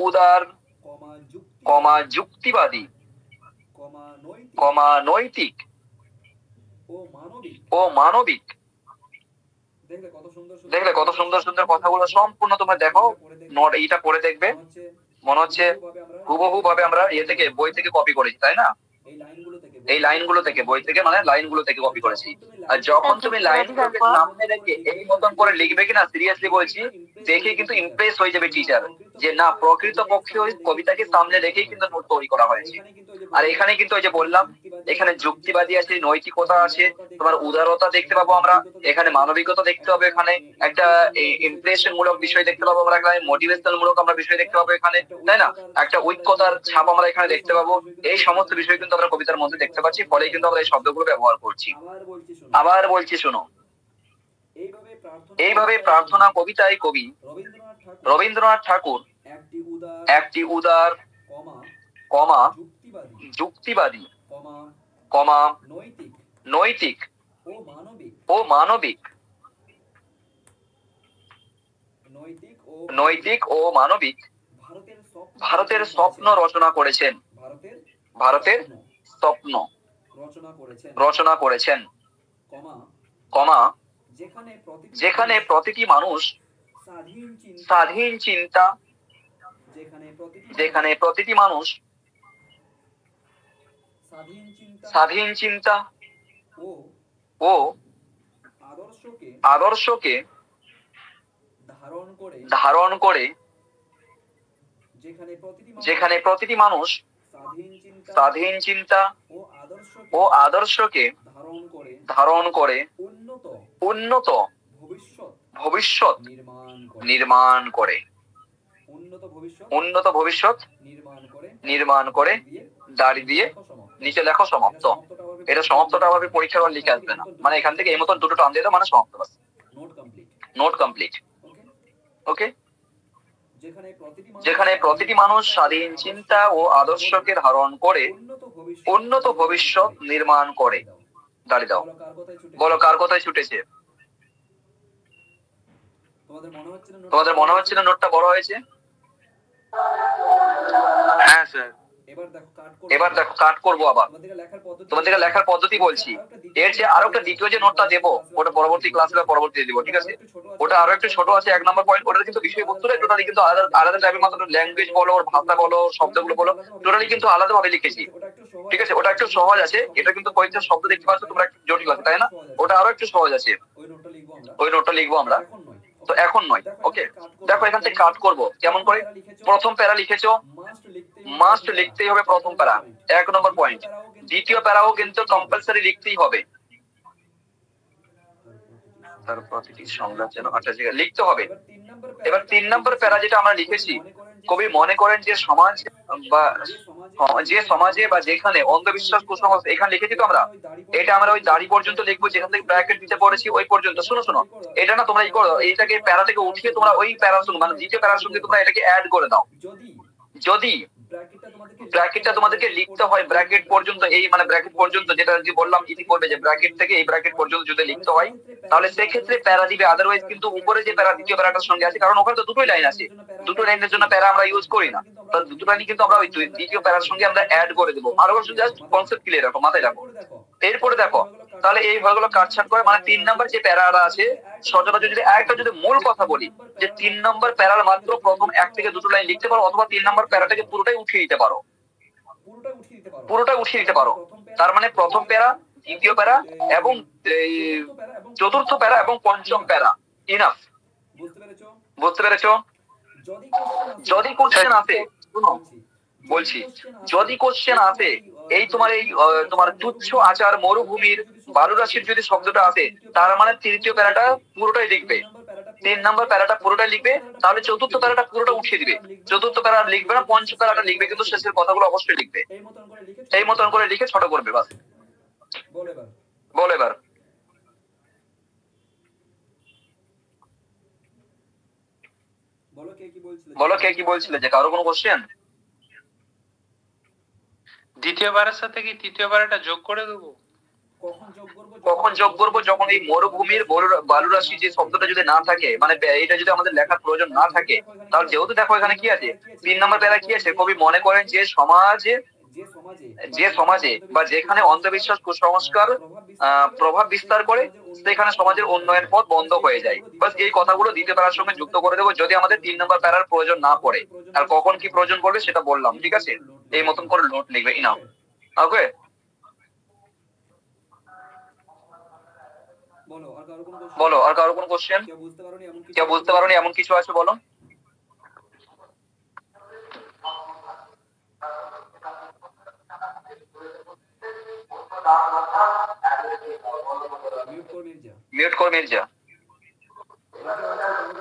S7: উদার কমা যুক্তিবাদী কমা নৈতিক ও মানবিক, দেখলে কত সুন্দর সুন্দর কথাগুলো, সম্পূর্ণ তোমরা দেখো, নোট এইটা পড়ে দেখবে, মনে হচ্ছে হুবহু ভাবে আমরা থেকে বই থেকে কপি করেছি, তাই না? এই লাইনগুলো থেকে, বই থেকে মানে লাইনগুলো থেকে কপি করেছি। আর যখন তুমি লাইনটাকে সামনে রেখে এই মতন করে লিখবে কিনা, সিরিয়াসলি বলছি, দেখে কিন্তু ইমপ্রেস হয়ে যাবে টিচার, যে না প্রকৃত পক্ষে ওই কবিতাকে সামনে রেখেই কিন্তু নোট তৈরি করা হয়েছে। আর এখানে কিন্তু ওই যে বললাম, এখানে যুক্তিবাদী আছে, নৈতিকতা আছে, তোমার উদারতা দেখতে পাবো আমরা, এখানে মানবিকতা দেখতে পাবো, এখানে একটা ইমপ্রেশন মূলক বিষয় দেখতে পাবো আমরা, এখানে মোটিভেশনাল মূলক আমরা বিষয় দেখতে পাবো এখানে, তাই না? একটা ঐক্যতার ছাপ আমরা এখানে দেখতে পাবো। এই সমস্ত বিষয় কিন্তু আমরা কবিতার মধ্যে দেখতে পাচ্ছি, ফলে কিন্তু আমরা এই শব্দগুলো ব্যবহার করছি। আবার বলছি শোনো, এইভাবে প্রার্থনা কবিতায় কবি রবীন্দ্রনাথ ঠাকুর একটি উদার কমা যুক্তিবাদী কমা নৈতিক ও মানবিক ভারতের স্বপ্ন রচনা করেছেন। ভারতের স্বপ্ন রচনা করেছেন কমা যেখানে প্রতিটি মানুষ স্বাধীন চিন্তা যেখানে প্রতিটি মানুষ স্বাধীন চিন্তা ও আদর্শকে ধারণ করে যেখানে প্রতিটি মানুষ স্বাধীন চিন্তা ও আদর্শকে ধারণ করে উন্নত ভবিষ্যৎ নির্মাণ করে উন্নত ভবিষ্যৎ নির্মাণ করে দাড়ি দিয়ে নিচে লেখো সমাপ্ত। এটা সমাপ্তটা আবার পরীক্ষার হল লিখে আসবে না, মানে এখান থেকে এই মতন দুটো টান দিয়ে দাও, মানে সমাপ্ত। Note complete. ওকে, যেখানে প্রতিটি মানুষ স্বাধীন চিন্তা ও আদর্শকে ধারণ করে উন্নত ভবিষ্যৎ নির্মাণ করে। দাঁড়িয়ে দাও, বলো কার কথায় ছুটেছে? তোমাদের মনে হচ্ছে না নোটটা বড় হয়েছে?
S6: হ্যাঁ স্যার।
S7: এবার দেখো কাট করবো আবার। তোমাদেরকে লেখার পদ্ধতি বলছি। এর যে আরো একটা দ্বিতীয় যে নোটটা দেবো ওটা পরবর্তী ক্লাসে বা পরবর্তী দিব, ঠিক আছে? ওটা আরো একটু ছোট আছে, 1 নম্বর পয়েন্ট। ওটা কিন্তু বিষয়বস্তুটা টোটালি কিন্তু আলাদা টাইপের, মাত্র ল্যাঙ্গুয়েজ বলো, ওর ভাষা বলো, শব্দগুলো বলো, টোটালি কিন্তু আলাদা ভাবে লিখেছি, ঠিক আছে? ওটা একটু সহজ আছে। এটা কিন্তু পরীক্ষার শব্দ দেখতে পাচ্ছ তোমরা একটু জটিল আছে, তাই না? ওটা আরো একটু সহজ আছে, ওই নোটটা লিখবো আমরা। তো এখন নয়। ওকে, দেখো এখান থেকে কাট করবো কেমন করে। প্রথম প্যারা লিখেছো, মাস্ট লিখতেই হবে প্রথম প্যারা, 1 নম্বর পয়েন্ট। দ্বিতীয় প্যারাও কিন্তু কম্পালসারি লিখতেই হবে, তার প্রতিটি সংজ্ঞা যেন 8টা জায়গায় লিখতে হবে। এবার 3 নম্বর প্যারা যেটা আমরা লিখেছি, কবি মনে করেন যে সমাজ বা যে সমাজে বা যেখানে অন্ধবিশ্বাস কুসংস্কার, এখানে লিখেছি তো আমরা, এটা আমরা ওই দাড়ি পর্যন্ত লিখবো, যেখান থেকে ব্র্যাকেট দিতে পড়েছি ওই পর্যন্ত। শোনো এটা না তোমরা ই করো, এইটাকে প্যারা থেকে উঠিয়ে তোমরা ওই প্যারার সঙ্গে, মানে দ্বিতীয় প্যারার সঙ্গে তোমরা এটাকে অ্যাড করে দাও। যদি ব্র্যাকেটটা তোমাদেরকে লিখতে হয় ব্র্যাকেট পর্যন্ত, এই মানে ব্র্যাকেট পর্যন্ত যেটা যে বললাম ইতি করবে, যে ব্র্যাকেট থেকে এই ব্র্যাকেট পর্যন্ত যদি লিখতে হয় তাহলে সেক্ষেত্রে প্যারা দিবে। আদারওয়াইজ কিন্তু উপরে যে প্যারা দ্বিতীয় প্যারাটার সঙ্গে আছে, কারণ ওখানে তো দুটোই লাইন আছে, দুটো লাইনের জন্য প্যারা আমরা ইউজ করি না, দুটো লাইন কিন্তু আমরা ওই দ্বিতীয় প্যারার সঙ্গে আমরা অ্যাড করে দেবো। আরো জাস্ট কনসেপ্ট ক্লিয়ার রাখো, মাথায় রাখো। এরপরে দেখো তাহলে এই ভাগগুলো কাটছাট করে, মানে 3 নম্বর যে প্যারাটা আছে, সচরাচর যদি একটা যদি মূল কথা বলি যে 3 নম্বর প্যারার মাত্র প্রথম 1 থেকে 2টো লাইন লিখতে পারো, অথবা 3 নম্বর প্যারাটাকে পুরোটাই উঠিয়ে দিতে পারো, তার মানে প্রথম প্যারা, দ্বিতীয় প্যারা এবং চতুর্থ প্যারা এবং পঞ্চম প্যারা ইনাফ। বুঝতে পেরেছো? যদি কোশ্চেন আসে, শুনো বলছি, যদি কোশ্চেন আসে এই তোমার তুচ্ছ আচার মরুভূমির বালুরাশির যদি শব্দটা আসে, তার মানে তৃতীয় প্যারাটা পুরোটাই লিখবে, 3 নম্বর প্যারাটা পুরোটাই লিখবে, তাহলে চতুর্থ প্যারাটা পুরোটা উঠিয়ে দিবে। চতুর্থ প্যারা লিখবে না, পঞ্চম প্যারাটা লিখবে, কিন্তু শেষের কথাগুলো অবশ্যই লিখবে। এই মতন করে লিখে ছোট করবে, বাস। বলো এবার। বলো কে কি বলছিলে, যে কারো কোনো কোশ্চেন?
S6: দ্বিতীয়বারের সাথে কি তৃতীয়বারটা যোগ করে দেবো?
S7: কখন যোগ করবো? যখন এই মরুভূমির বালুরাশি যে শব্দটা যদি না থাকে, মানে এটা যদি আমাদের লেখার প্রয়োজন না থাকে, তাহলে যেহেতু দেখো এখানে কি আছে, 3 নম্বর প্যারা কি আছে, কবি মনে করেন যে সমাজে বা যেখানে অন্ধবিশ্বাস কুসংস্কার প্রভাব বিস্তার করে, সেখানে সমাজের উন্নয়ন পথ বন্ধ হয়ে যায়। বাস এই কথাগুলো দ্বিতীয় প্যারার সঙ্গে যুক্ত করে দেবো, যদি আমাদের 3 নম্বর প্যারার প্রয়োজন না পড়ে। আর কখন কি প্রয়োজন পড়বে সেটা বললাম, ঠিক আছে? এই মতন করে নোট লিখবে, ইনাফ। ওকে, বলো আর কারো কোনো কোশ্চেন? কেউ বুঝতে পারোনি এমন কিছু আছে বলো। মিউট কর মির্জা।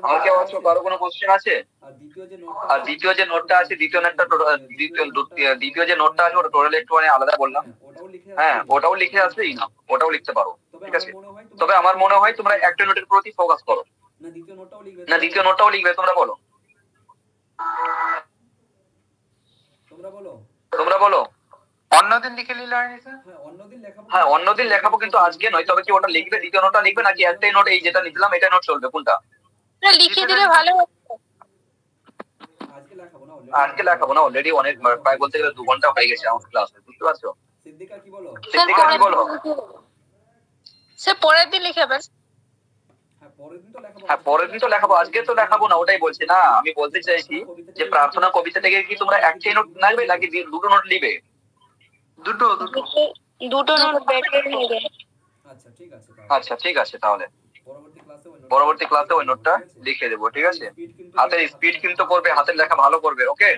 S7: আর কেউ আছো, কারো কোনো কোশ্চেন আছে? আর দ্বিতীয় যে নোটটা আছে, দ্বিতীয় যে নোটটা আছে, ওটা টোটালি একটু আলাদা বললাম। হ্যাঁ, ওটাও লিখে আসবেই না, ওটাও লিখতে পারো, ঠিক আছে? তবে আমার মনে হয় তোমরা একটা নোটের প্রতি ফোকাস করো। না, দ্বিতীয় নোটটাও লিখবে, তোমরা বলো। তোমরা বলো।
S6: অন্যদিন লিখে নিলে হয়নি স্যার?
S7: হ্যাঁ অন্যদিন লেখাবো, কিন্তু আজকে নয়। তবে কি ওটা লিখবে, দ্বিতীয় নোটটা লিখবে নাকি একটাই নোট, এই যেটা নিলাম এটা নোট চলবে, কোনটা?
S2: লিখে দিলে ভালো হতো।
S7: আজকে লেখাবো না, অলরেডি অনেক প্রায় বলতে গেলে 2 ঘন্টা হয়ে গেছে আমার ক্লাস, বুঝতে পারছো? সিদ্দিকা কি বলো?
S2: স্যার পরের দিন লিখাবেন।
S7: হ্যাঁ পরের দিন তো লেখাবো, আজকে তো লেখাবো না, ওটাই বলছি না। আমি বলতে চাইছি যে প্রার্থনা কবিতা থেকে কি তোমরা একটাই নোট নেবে নাকি দুটো নোট নিবে?
S2: দুটো নোট বেটে নেবে।
S7: আচ্ছা ঠিক আছে, তাহলে পরবর্তী ক্লাসে ওই নোটটা লিখে দেবো, ঠিক আছে? হাতের স্পিড কিন্তু করবে, হাতের লেখা ভালো করবে, ওকে?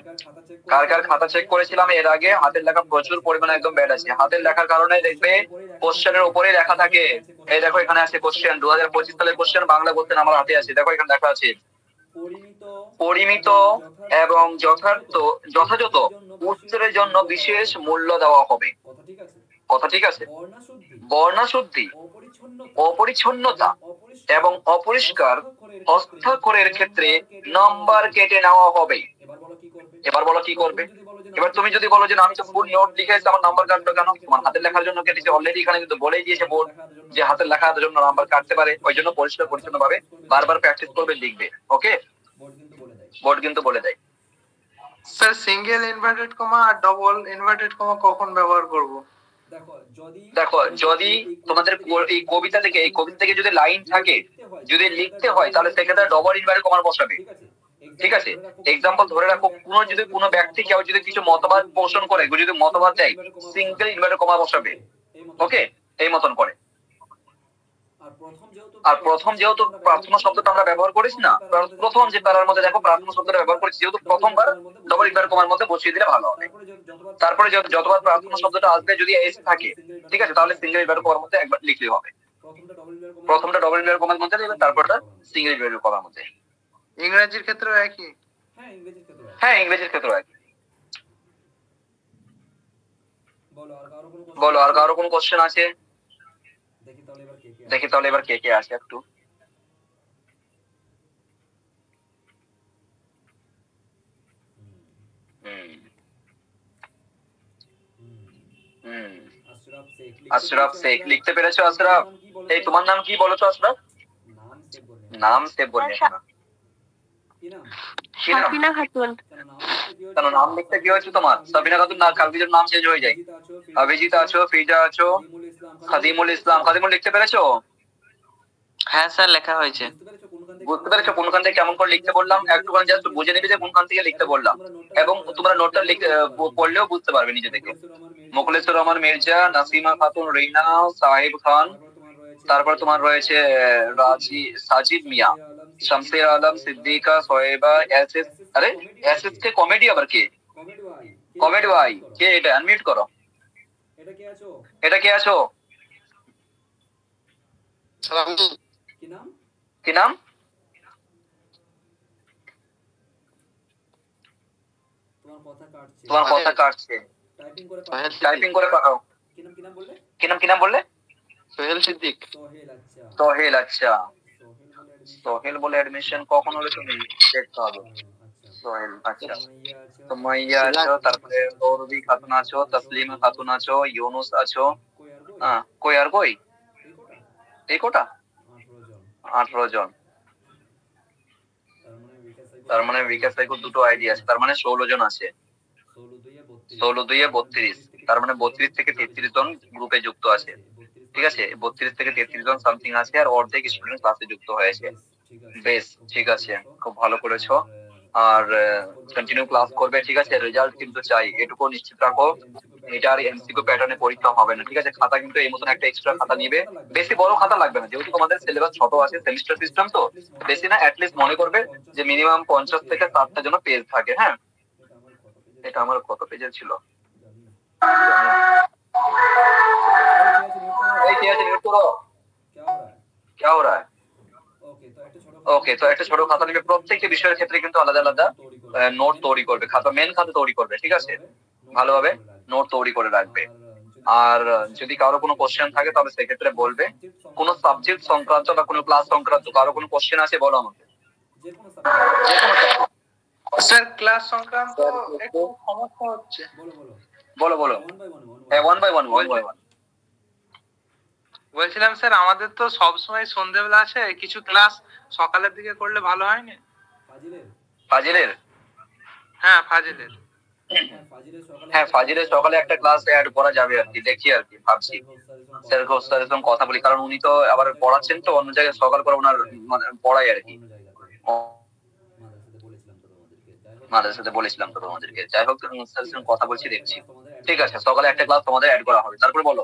S7: কার কার খাতা চেক করেছিলাম এর আগে, হাতের লেখা প্রচুর পরিমাণে একদম ব্যাড আছে। হাতের লেখার কারণে দেখবে কোশ্চেনের উপরেই লেখা থাকে। এই দেখো এখানে আছে কোশ্চেন, 2025 সালের কোশ্চেন বাংলা কোশ্চেন আমার হাতে আছে, দেখো এখানে লেখা আছে পরিমিত এবং যথাযথ উচ্চারণের জন্য বিশেষ মূল্য দেওয়া হবে। কথা ঠিক আছে? বর্ণশুদ্ধি, অপরিচ্ছন্নতা এবং অপরিষ্কার হস্তাক্ষরের ক্ষেত্রে নাম্বার কেটে নেওয়া হবে। এবার বলো কি করবে? এবার তুমি যদি বলো যে আমি তো ফুল নোট লিখে এসে আমার নাম্বার কাটবে কেন? তোমার হাতের লেখার জন্য কেটেছে, অলরেডি এখানে কিন্তু বলেই দিয়েছে বোর্ড যে হাতের লেখার জন্য নাম্বার কাটতে পারে। ওই জন্য পরিষ্কার পরিচ্ছন্ন ভাবে বারবার প্র্যাকটিস করবে, লিখবে, ওকে? বোর্ড কিন্তু বলে দেয়।
S6: স্যার সিঙ্গেল ইনভার্টেড কমা আর ডবল ইনভার্টেড কমা কখন ব্যবহার করব?
S7: দেখো যদি তোমাদের এই কবিতা থেকে যদি লাইন থাকে, যদি লিখতে হয়, তাহলে সেক্ষেত্রে ডবল ইনভার্টেড কমা বসাবে, ঠিক আছে? এক্সাম্পল ধরে রাখো, কোনো ব্যক্তি কেউ যদি কিছু মতবাদ পোষণ করে, যদি মতবাদ দেয়, সিঙ্গেল ইনভার্টেড কমা বসাবে, ওকে? এই মতন করে। আর প্রথম যেহেতু প্রার্থনা শব্দটা আমরা ব্যবহার করিস না, প্রথম যে প্যারার মধ্যে দেখো প্রার্থনা শব্দটা ব্যবহার করেছি, যেহেতু প্রথমবার ডবল ইনভার্টেড কমার মধ্যে বসিয়ে দিলে ভালো হবে। তারপরে যতবার প্রার্থনা শব্দটা আসবে যদি এস থাকে, ঠিক আছে, তাহলে সিঙ্গেল ইনভার্টেড কমার মধ্যে একবার লিখলে হবে। প্রথমটা ডবল ইনভার্টেড কমার মধ্যে দেবে, তারপরটা সিঙ্গেল ইনভার্টেড কমার মধ্যে।
S6: ইংরেজির ক্ষেত্রেও একই?
S7: হ্যাঁ ইংরেজির ক্ষেত্রেও একই। বলো আর কারো কোনো কোশ্চেন আছে? দেখি তাহলে এবার কে কে আছে একটু। আশরাফ শেখ লিখতে পেরেছো? আশরাফ, এই তোমার নাম কি বলো তো? আশরাফ নাম সেভ বললে না,
S2: সাবিনা খাতুন।
S7: কেন নাম লিখতে কি হয়েছে তোমার? সাবিনা খাতুন না, কালকে যেন নাম চেঞ্জ হয়ে যায়। অভিজিৎ আছো, ফিজা আছো, খাদিমুল ইসলাম। খাদিমুল লিখতে পেরেছো?
S3: হ্যাঁ স্যার লেখা হয়েছে।
S7: বুঝতে পেরেছো কোনখান থেকে কেমন করে লিখতে বললাম? একটুখানি জাস্ট বুঝে নিবি যে কোনখান থেকে লিখতে বললাম, এবং তোমরা নোটটা পড়লেও বুঝতে পারবে নিজে থেকে। মোখলেসুর রহমান মির্জা, নাসিমা খাতুন, রিনা, সাহেব খান, তারপর তোমার রয়েছে সাজিদ মিয়া, শামসির আলম, সিদ্দিকা, সোহেবা, এসএস। আরে এসএস কে কমেডি আবার কে? কমেডি ভাই কে? এটা আনমিউট করো। এটা কে আছো? কি নাম? তোমার কথা কাটছে, টাইপিং করে পাঠাও। কি নাম বললে?
S4: সোহেল সিদ্দিক।
S7: সোহেল, আচ্ছা সোহেল বলে অ্যাডমিশন কখন হলো তুমি দেখতে হবে। সোহেল, আচ্ছা। তো মাইয়া আছো, তারপরে সৌরভী খাতুন আছো, তসলিমা খাতুন আছো, ইউনুস আছো, কই আর কই? এই কোটা 18 জন। তার মানে বিকাশ সাইকো দুটো আইডি আছে, তার মানে 16 জন আছে। 16 2 32, তার মানে 32 থেকে 33 জন গ্রুপে যুক্ত আছে, ঠিক আছে? 32 থেকে 33 জন সামথিং আছে, আর অর্ধেক স্টুডেন্ট ক্লাসে যুক্ত হয়েছে। বেশ, ঠিক আছে, খুব ভালো করেছো। আর কন্টিনিউ ক্লাস করবে, ঠিক আছে? রেজাল্ট কিন্তু চাই, এটুকু নিশ্চিত রাখো। এটা আর এমসিকিউ প্যাটার্নে পরীক্ষা হবে না, ঠিক আছে? খাতা কিন্তু এই মতন একটা এক্সট্রা খাতা নিবে, বেশি বড় খাতা লাগবে না, যেহেতু তোমাদের সিলেবাস ছোট আছে, সেমিস্টার সিস্টেম তো বেশি না। অ্যাটলিস্ট মনে করবে যে মিনিমাম 50 থেকে 60টা যেন পেজ থাকে। হ্যাঁ, এটা আমার কত পেজের ছিল? ওকে, তো একটা ছোট খাতা নিবে, প্রত্যেকটি বিষয়ের ক্ষেত্রে কিন্তু আলাদা আলাদা নোট তৈরি করবে, খাতা মেন খাতা তৈরি করবে, ঠিক আছে? ভালোভাবে নোট তৈরি করে রাখবে। আর যদি কারো কোনো কোশ্চেন থাকে তাহলে সেক্ষেত্রে বলবে। কোনো সাবজেক্ট সংক্রান্ত বা কোনো ক্লাস সংক্রান্ত কারো কোনো কোশ্চেন আছে বলো আমাকে।
S6: স্যার ক্লাস সংক্রান্ত একটু সমস্যা হচ্ছে।
S7: বলো বলো। হ্যাঁ, ওয়ান বাই ওয়ান।
S6: বলছিলাম স্যার আমাদের তো সবসময় সন্ধ্যেবেলা আছে, কিছু ক্লাস সকালের দিকে করলে ভালো হয় না?
S7: ফাজিলের?
S6: হ্যাঁ ফাজিলের।
S7: হ্যাঁ, ফাজিলের সকালে একটা ক্লাস অ্যাড করা যাবে আর কি, দেখি আর কি, ভাবছি স্যার স্যারের সঙ্গে কথা বলি, কারণ উনি তো আবার পড়াচ্ছেন তো অন্য জায়গায়, সকাল করে ওনার মানে পড়াই আর কি। মাদ্রাসাতে বলেছিলাম তো তোমাদেরকে। যাই হোক, স্যারের সঙ্গে কথা বলছি, দেখছি। ঠিক আছে, সকালে একটা ক্লাস তোমাদের অ্যাড করা হবে। তারপরে বলো,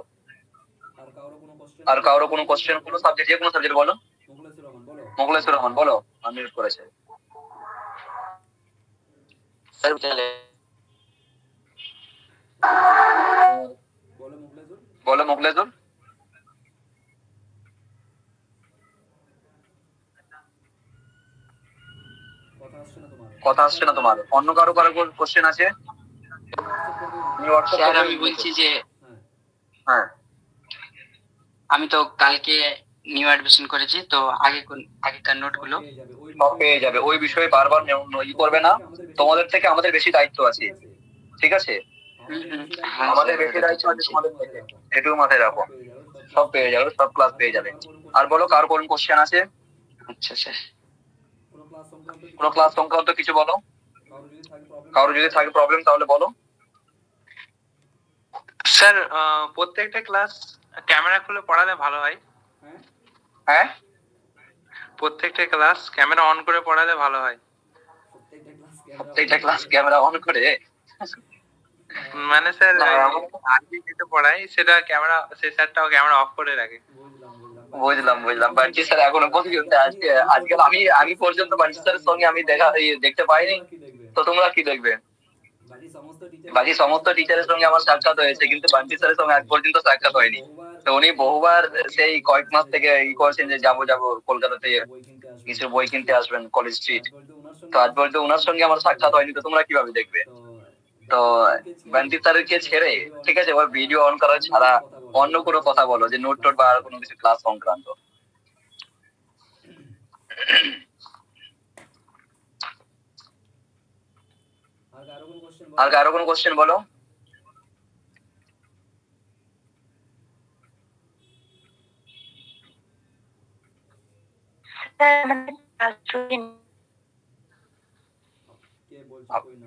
S7: আর কারো কোনো কোশ্চেন, কোনো সাবজেক্ট, যে কোনো সাবজেক্ট বলো। মোখলেসুর রহমান বলো, আনমিউট করেছে।
S5: স্যার চলে
S7: বলো মোখলেসুর। কথা আসছে না তোমার। অন্য কারো কোশ্চেন আছে?
S3: স্যার আমি বলছি যে
S7: হ্যাঁ,
S3: আমি তো কালকে নিউ অ্যাডমিশন করেছি, তো আগেকার নোটগুলো
S7: সব পেয়ে যাবে। ওই বিষয়ে বারবার ই করবে না, তোমাদের থেকে আমাদের বেশি দায়িত্ব আছে, ঠিক আছে? আমাদের বেশি দায়িত্ব আছে তোমাদের থেকে, এটুকু মাথায় রাখো। সব পেয়ে যাবে, সব ক্লাস পেয়ে যাবে। আর বলো, কার কোন কোশ্চেন আছে?
S3: আচ্ছা স্যার।
S7: কোনো ক্লাস সংক্রান্ত কিছু বলো। কারো যদি থাকে প্রবলেম তাহলে বলো।
S6: স্যার প্রত্যেকটা ক্লাস ক্যামেরা খুলে পড়ালে ভালো হয়।
S7: হ্যাঁ,
S6: প্রত্যেকটা ক্লাস ক্যামেরা অন করে পড়ালে ভালো হয়।
S7: প্রত্যেকটা ক্লাস ক্যামেরা অন করে?
S6: মানে স্যার আজকে যেটা পড়াই সেটা ক্যামেরা, সেই স্যারটাও ক্যামেরা অফ করে রাখে।
S7: বুঝলাম। বাঞ্চি স্যার এখনো পর্যন্ত আজকাল আমি পর্যন্ত বাঞ্চি স্যারের সঙ্গে আমি দেখতে পাইনি, তো তোমরা কি দেখবে? বাকি সমস্ত টিচারের সঙ্গে আমার সাক্ষাৎ হয়েছে, কিন্তু বাঞ্চি স্যারের সঙ্গে আজ পর্যন্ত সাক্ষাৎ হয়নি। তো উনি বহুবার সেই কয়েক মাস থেকে করছেন যে যাবো কলকাতাতে কিছু বই কিনতে আসবেন কলেজ স্ট্রিট। তো আজ পর্যন্ত ওনার সঙ্গে আমার সাক্ষাৎ হয়নি, তো তোমরা কিভাবে দেখবে? তো বান্টি স্যারকে ছেড়ে, ঠিক আছে, ওর ভিডিও অন করা ছাড়া অন্য কোনো কথা বলো, যে নোট টোট বা আর কোনো কিছু ক্লাস সংক্রান্ত। আর কারো কোনো কোশ্চেন বলো।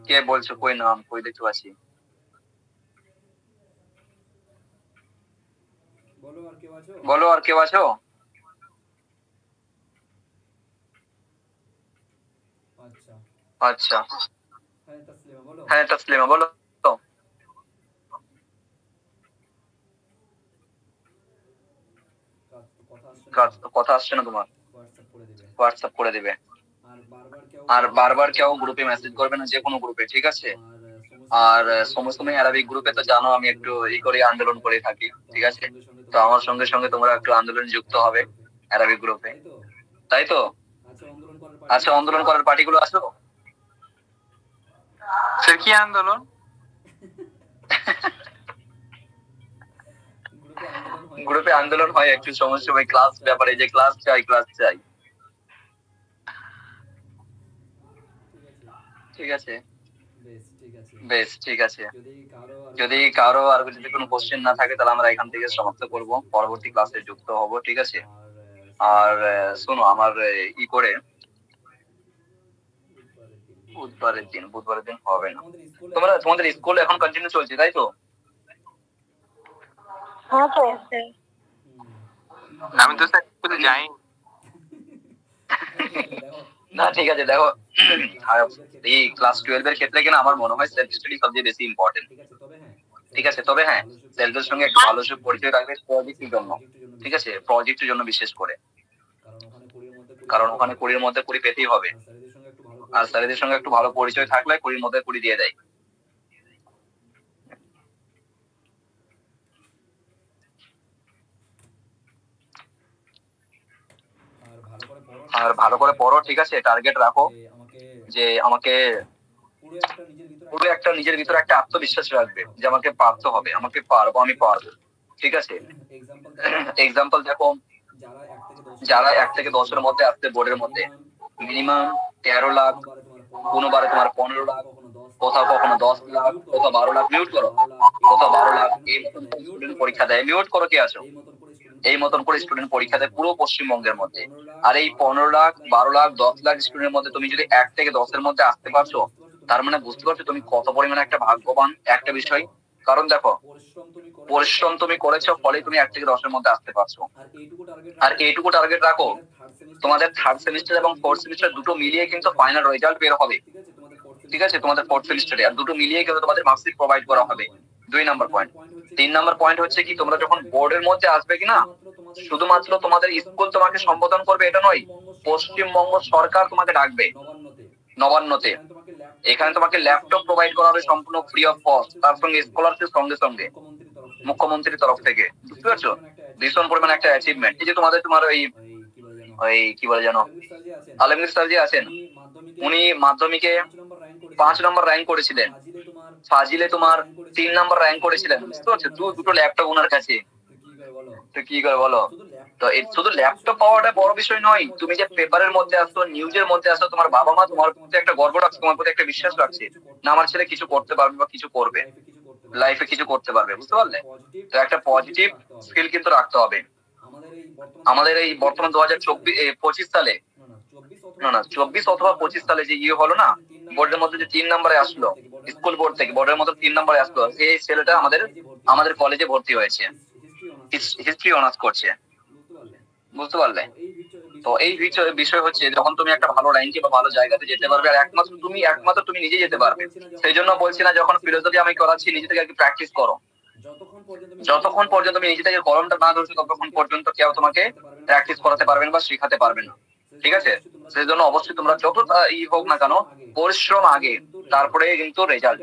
S7: কে বলছো? কই নাম, কই দেখতে পাচ্ছি। বলো, আর কেউ আছো? আচ্ছা, হ্যাঁ তাসলিমা বলো। কথা আসছে না তোমার, হোয়াটসঅ্যাপ করে দিবে। আর বারবার কেউ গ্রুপে মেসেজ করবে না, যে কোনো গ্রুপে, ঠিক আছে? আর সময় অ্যারাবিক গ্রুপে তো জানো আমি একটু করে আন্দোলন করে থাকি, ঠিক আছে? তো আমার সঙ্গে সঙ্গে তোমরা একটু আন্দোলন যুক্ত হবে অ্যারাবিক গ্রুপে, তাই তো? আচ্ছা, আন্দোলন করার পার্টিগুলো আসো।
S6: স্যার কি আন্দোলন?
S7: গ্রুপে আন্দোলন হয় একটু সমস্যা, ক্লাস ব্যাপারে, যে ক্লাস চাই। ঠিক আছে, বেশ, ঠিক আছে। যদি কারো আর যদি কোনো কোশ্চেন না থাকে তাহলে আমরা এখান থেকে সমাপ্ত করব, পরবর্তী ক্লাসে যুক্ত হব, ঠিক আছে? আর শোনো, আমার করে বুধবারের দিন হবে না। তোমাদের স্কুল এখন কন্টিনিউ চলছে, তাই তো?
S6: আমি তো স্যার স্কুলে যাই
S7: না। ঠিক আছে, দেখো, এই ক্লাস 12 এর ক্ষেত্রে কিনা আমার মনে হয় সেলফ স্টাডি সবচেয়ে বেশি ইম্পর্টেন্ট, ঠিক আছে? তবে হ্যাঁ, সেলফের সঙ্গে একটু ভালো পরিচয় রাখবে প্রজেক্টের জন্য, ঠিক আছে? প্রজেক্টের জন্য বিশেষ করে, কারণ ওখানে 20 এর মধ্যে 20 পেতেই হবে। আর স্যারেদের সঙ্গে একটু ভালো পরিচয় থাকলে 20 এর মধ্যে 20 দিয়ে দেয়। আর ভালো করে পড়ো, ঠিক আছে? টার্গেট রাখো যে আমাকে পুরো একটা নিজের ভিতরে একটা আত্মবিশ্বাস রাখবে যে আমাকে পারতে হবে, আমাকে পারবো, আমি পারবো, ঠিক আছে? এক্সাম্পল দেখো, যারা 1 থেকে 10 এর মধ্যে আসছে বোর্ডের মধ্যে, মিনিমাম 13 লাখ কোনোবারে তোমার 15 লাখ, কোথাও কখনো 10 লাখ, কোথাও 12 লাখ। মিউট করো। কোথাও 12 লাখ। এই মতন স্টুডেন্ট পরীক্ষা দেয়। মিউট করো কে আছো। এই মতন করে স্টুডেন্ট পরীক্ষা দেয় পুরো পশ্চিমবঙ্গের মধ্যে। আর এই 15 লাখ, 12 লাখ, 10 লাখ স্টুডেন্টের মধ্যে তুমি যদি 1 থেকে 10 এর মধ্যে আসতে পারছো, তার মানে বুঝতে পারছো তুমি কত পরিমাণে একটা ভাগ্যবান একটা বিষয়। কারণ দেখো, পরিশ্রম তুমি করেছো, ফলে তুমি 1 থেকে 10 এর মধ্যে আসতে পারছো। আর এইটুকু টার্গেট রাখো, তোমাদের থার্ড সেমিস্টার এবং ফোর্থ সেমিস্টার দুটো মিলিয়ে কিন্তু ফাইনাল রেজাল্ট বের হবে। ঠিক আছে, তোমাদের ফোর্থ সেমিস্টারে আর দুটো মিলিয়ে কিন্তু তোমাদের মার্কশিট প্রোভাইড করা হবে। 2 নাম্বার পয়েন্ট। 3 নাম্বার পয়েন্ট হচ্ছে কি, তোমরা যখন বোর্ডের মধ্যে আসবে কিনা, শুধুমাত্র তোমাদের স্কুল তোমাকে সম্বোধন করবে এটা নয়, পশ্চিমবঙ্গ সরকার তোমাকে ডাকবে নবান্নতে। এখানে তোমাকে ল্যাপটপ প্রোভাইড করা হবে সম্পূর্ণ ফ্রি অফ কস্ট, তার সঙ্গে স্কলারশিপ সঙ্গে সঙ্গে মুখ্যমন্ত্রীর তরফ থেকে। বুঝতে পারছো, ভীষণ পরিমাণ একটা অ্যাচিভমেন্ট। এই যে তোমার ওই কি বলে জানো, আলমগীর স্যার যে আছেন, উনি মাধ্যমিকে 5 নম্বর র্যাঙ্ক করেছিলেন, ফাজিলে তোমার 3 নম্বর র্যাঙ্ক করেছিলেন। বুঝতে পারছো, দুটো ল্যাপটপ ওনার কাছে। তো কি করে বলো, তো এই শুধু ল্যাপটপ পাওয়াটা বড় বিষয় নয়, তুমি যে পেপারের মধ্যে আসো, নিউজের মধ্যে আসো, তোমার বাবা মা তোমার প্রতি একটা গর্ব রাখছে, তোমার প্রতি একটা বিশ্বাস রাখছে, না আমার ছেলে কিছু করতে পারবে বা কিছু করবে, লাইফে কিছু করতে পারবে। বুঝতে পারলে, তো একটা পজিটিভ স্কিল কিন্তু রাখতে হবে। আমাদের এই বর্তমান 2024-25 সালে, না 24 অথবা 25 সালে যে হলো না, বোর্ডের মধ্যে যে 3 নম্বরে আসলো, স্কুল বোর্ড থেকে বোর্ডের মধ্যে 3 নম্বরে আসলো, সেই ছেলেটা আমাদের কলেজে ভর্তি হয়েছে, হিস্ট্রি অনার্স করছে। বুঝতে পারলে, তো এই বিষয় হচ্ছে, যখন তুমি একটা ভালো র্যাঙ্কে বা ভালো জায়গাতে যেতে পারবে, আর একমাত্র তুমি নিজে যেতে পারবে। সেই জন্য বলছি না, যখন ফিলোসফি আমি করাচ্ছি, নিজে থেকে একটু প্র্যাকটিস করো। যতক্ষণ পর্যন্ত তুমি নিজে থেকে কলমটা না ধরছো, ততক্ষণ পর্যন্ত কেউ তোমাকে প্র্যাকটিস করাতে পারবেন বা শেখাতে পারবে না। ঠিক আছে, সেই জন্য অবশ্যই তোমরা যত হোক না কেন, পরিশ্রম আগে, তারপরে কিন্তু রেজাল্ট।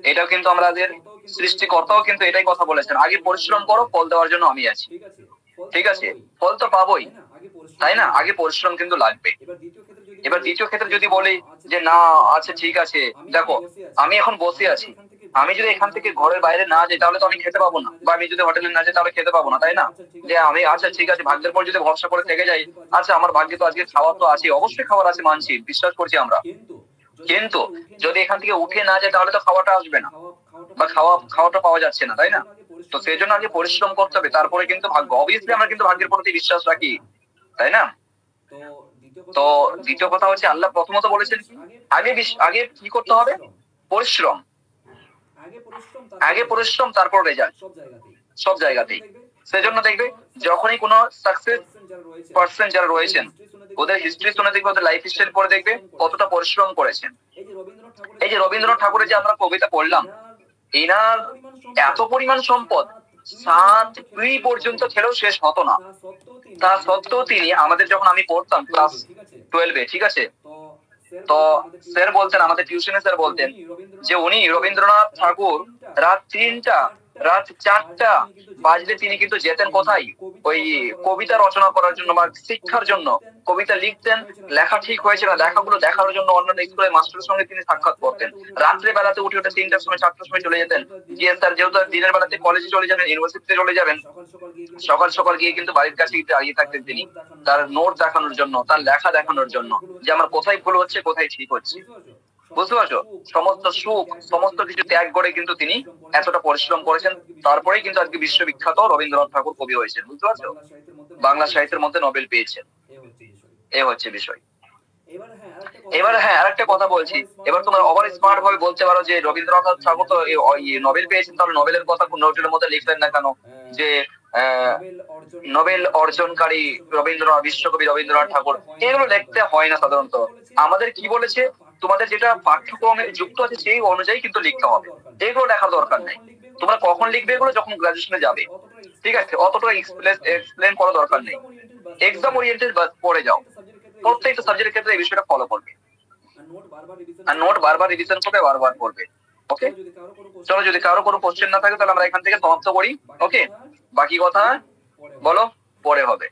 S7: এটাও কিন্তু আমাদের সৃষ্টিকর্তাও কিন্তু এটাই কথা বলেছেন, আগে পরিশ্রম করো, ফল দেওয়ার জন্য আমি আছি। ঠিক আছে, ফল তো পাবোই, তাই না, আগে পরিশ্রম কিন্তু লাগবে। এবার দ্বিতীয় ক্ষেত্রে যদি বলি যে না, আচ্ছা ঠিক আছে, দেখো আমি এখন বসে আছি, আমি যদি এখান থেকে ঘরের বাইরে না যাই, তাহলে তো আমি খেতে পাবো না, বা আমি যদি হোটেলে না যাই, তাহলে খেতে পাবো না, তাই না। যে আমি আচ্ছা ঠিক আছে, ভাগ্যের পর যদি ভরসা করে থেকে যাই, আচ্ছা আমার ভাগ্যে তো আজকে খাবার তো আছে, অবশ্যই খাবার আছে, মানছি, বিশ্বাস করছি আমরা। কিন্তু যদি এখান থেকে উঠে না যায়, তাহলে তো খাওয়াটা আসবে না, বা খাওয়াটা পাওয়া যাচ্ছে না, তাই না। তো সেই জন্য আগে পরিশ্রম করতে হবে, তারপরে কিন্তু ভাগ্য। অবভিয়াসলি আমরা কিন্তু ভাগ্যের প্রতি বিশ্বাস রাখি, তাই না। তো দ্বিতীয় কথা হচ্ছে, আল্লাহ প্রথমত বলেছেন আগে কি করতে হবে, পরিশ্রম। আগে পরিশ্রম, তারপর রেজাল্ট, সব জায়গাতেই। সেজন্য দেখবে, যখনই কোনো সাকসেস পার্সন যারা রয়েছেন, ওদের হিস্ট্রি শুনে দেখবে, ওদের লাইফ স্টাইল পড়ে দেখবে কতটা পরিশ্রম করেছেন। এই যে রবীন্দ্রনাথ ঠাকুরের যে আমরা কবিতা পড়লাম, এনার এত পরিমাণ সম্পদ 7 পিঁড়ি পর্যন্ত খেলেও শেষ হতো না। তা সত্ত্বেও তিনি, আমাদের যখন আমি পড়তাম ক্লাস 12-এ, ঠিক আছে, তো স্যার বলতেন, আমাদের টিউশনে স্যার বলতেন যে উনি রবীন্দ্রনাথ ঠাকুর রাত 4টা বাজলে তিনি কিন্তু যেতেন কোথায়, ওই কবিতা রচনা করার জন্য বা শিক্ষার জন্য। কবিতা লিখতেন, লেখা ঠিক হয়েছে না, লেখাগুলো দেখার জন্য অন্যান্য স্কুলের মাস্টারের সঙ্গে তিনি সাক্ষাৎ করতেন। রাত্রে বেলাতে উঠে 3টার সময় 4টার সময় চলে যেতেন, গিয়ে স্যার যেহেতু দিনের বেলাতে কলেজে চলে যাবেন, ইউনিভার্সিটিতে চলে যাবেন, সকাল গিয়ে কিন্তু বাড়ির কাছে দাঁড়িয়ে থাকতেন তিনি, তার নোট দেখানোর জন্য, তার লেখা দেখানোর জন্য, যে আমার কোথায় ভুল হচ্ছে, কোথায় ঠিক হচ্ছে। বুঝতে পারছো, সমস্ত সুখ, সমস্ত কিছু ত্যাগ করে কিন্তু তিনি এতটা পরিশ্রম করেছেন, তারপরেই কিন্তু আজকে বিশ্ববিখ্যাত রবীন্দ্রনাথ ঠাকুর কবি হয়েছেন। বুঝতে পারছো, বাংলা সাহিত্যের মধ্যে নোবেল পেয়েছেন। এ হচ্ছে বিষয়। এবার হ্যাঁ, আরেকটা কথা বলছি, এবার তোমরা ওভার স্মার্ট ভাবে বলতে পারো যে রবীন্দ্রনাথ ঠাকুর তো নোবেল পেয়েছেন, তাহলে নোবেলের কথা কোন নোটের মধ্যে লিখলেন না কেন, যে নোবেল অর্জনকারী রবীন্দ্রনাথ, বিশ্বকবি রবীন্দ্রনাথ ঠাকুর। এগুলো লিখতে হয় না সাধারণত। আমাদের কি বলেছে, তোমাদের যেটা পাঠ্যক্রমে যুক্ত আছে সেই অনুযায়ী কিন্তু লিখতে হবে, এগুলো লেখার দরকার নেই। তোমরা কখন লিখবে এগুলো, যখন গ্রাজুয়েশনে যাবে, ঠিক আছে, অতটা এক্সপ্লেন করার দরকার নেই। এক্সাম ওরিয়েন্টেড পড়ে যাও, প্রত্যেকটা সাবজেক্টের ক্ষেত্রে এই বিষয়টা ফলো করবে, আর নোট বারবার রিভিশন করবে, বারবার করবে। ওকে, চলো, যদি কারো কোনো কোশ্চেন না থাকে, তাহলে আমরা এখান থেকে সমাপ্ত করি। ওকে, বাকি কথা বলো, পরে হবে।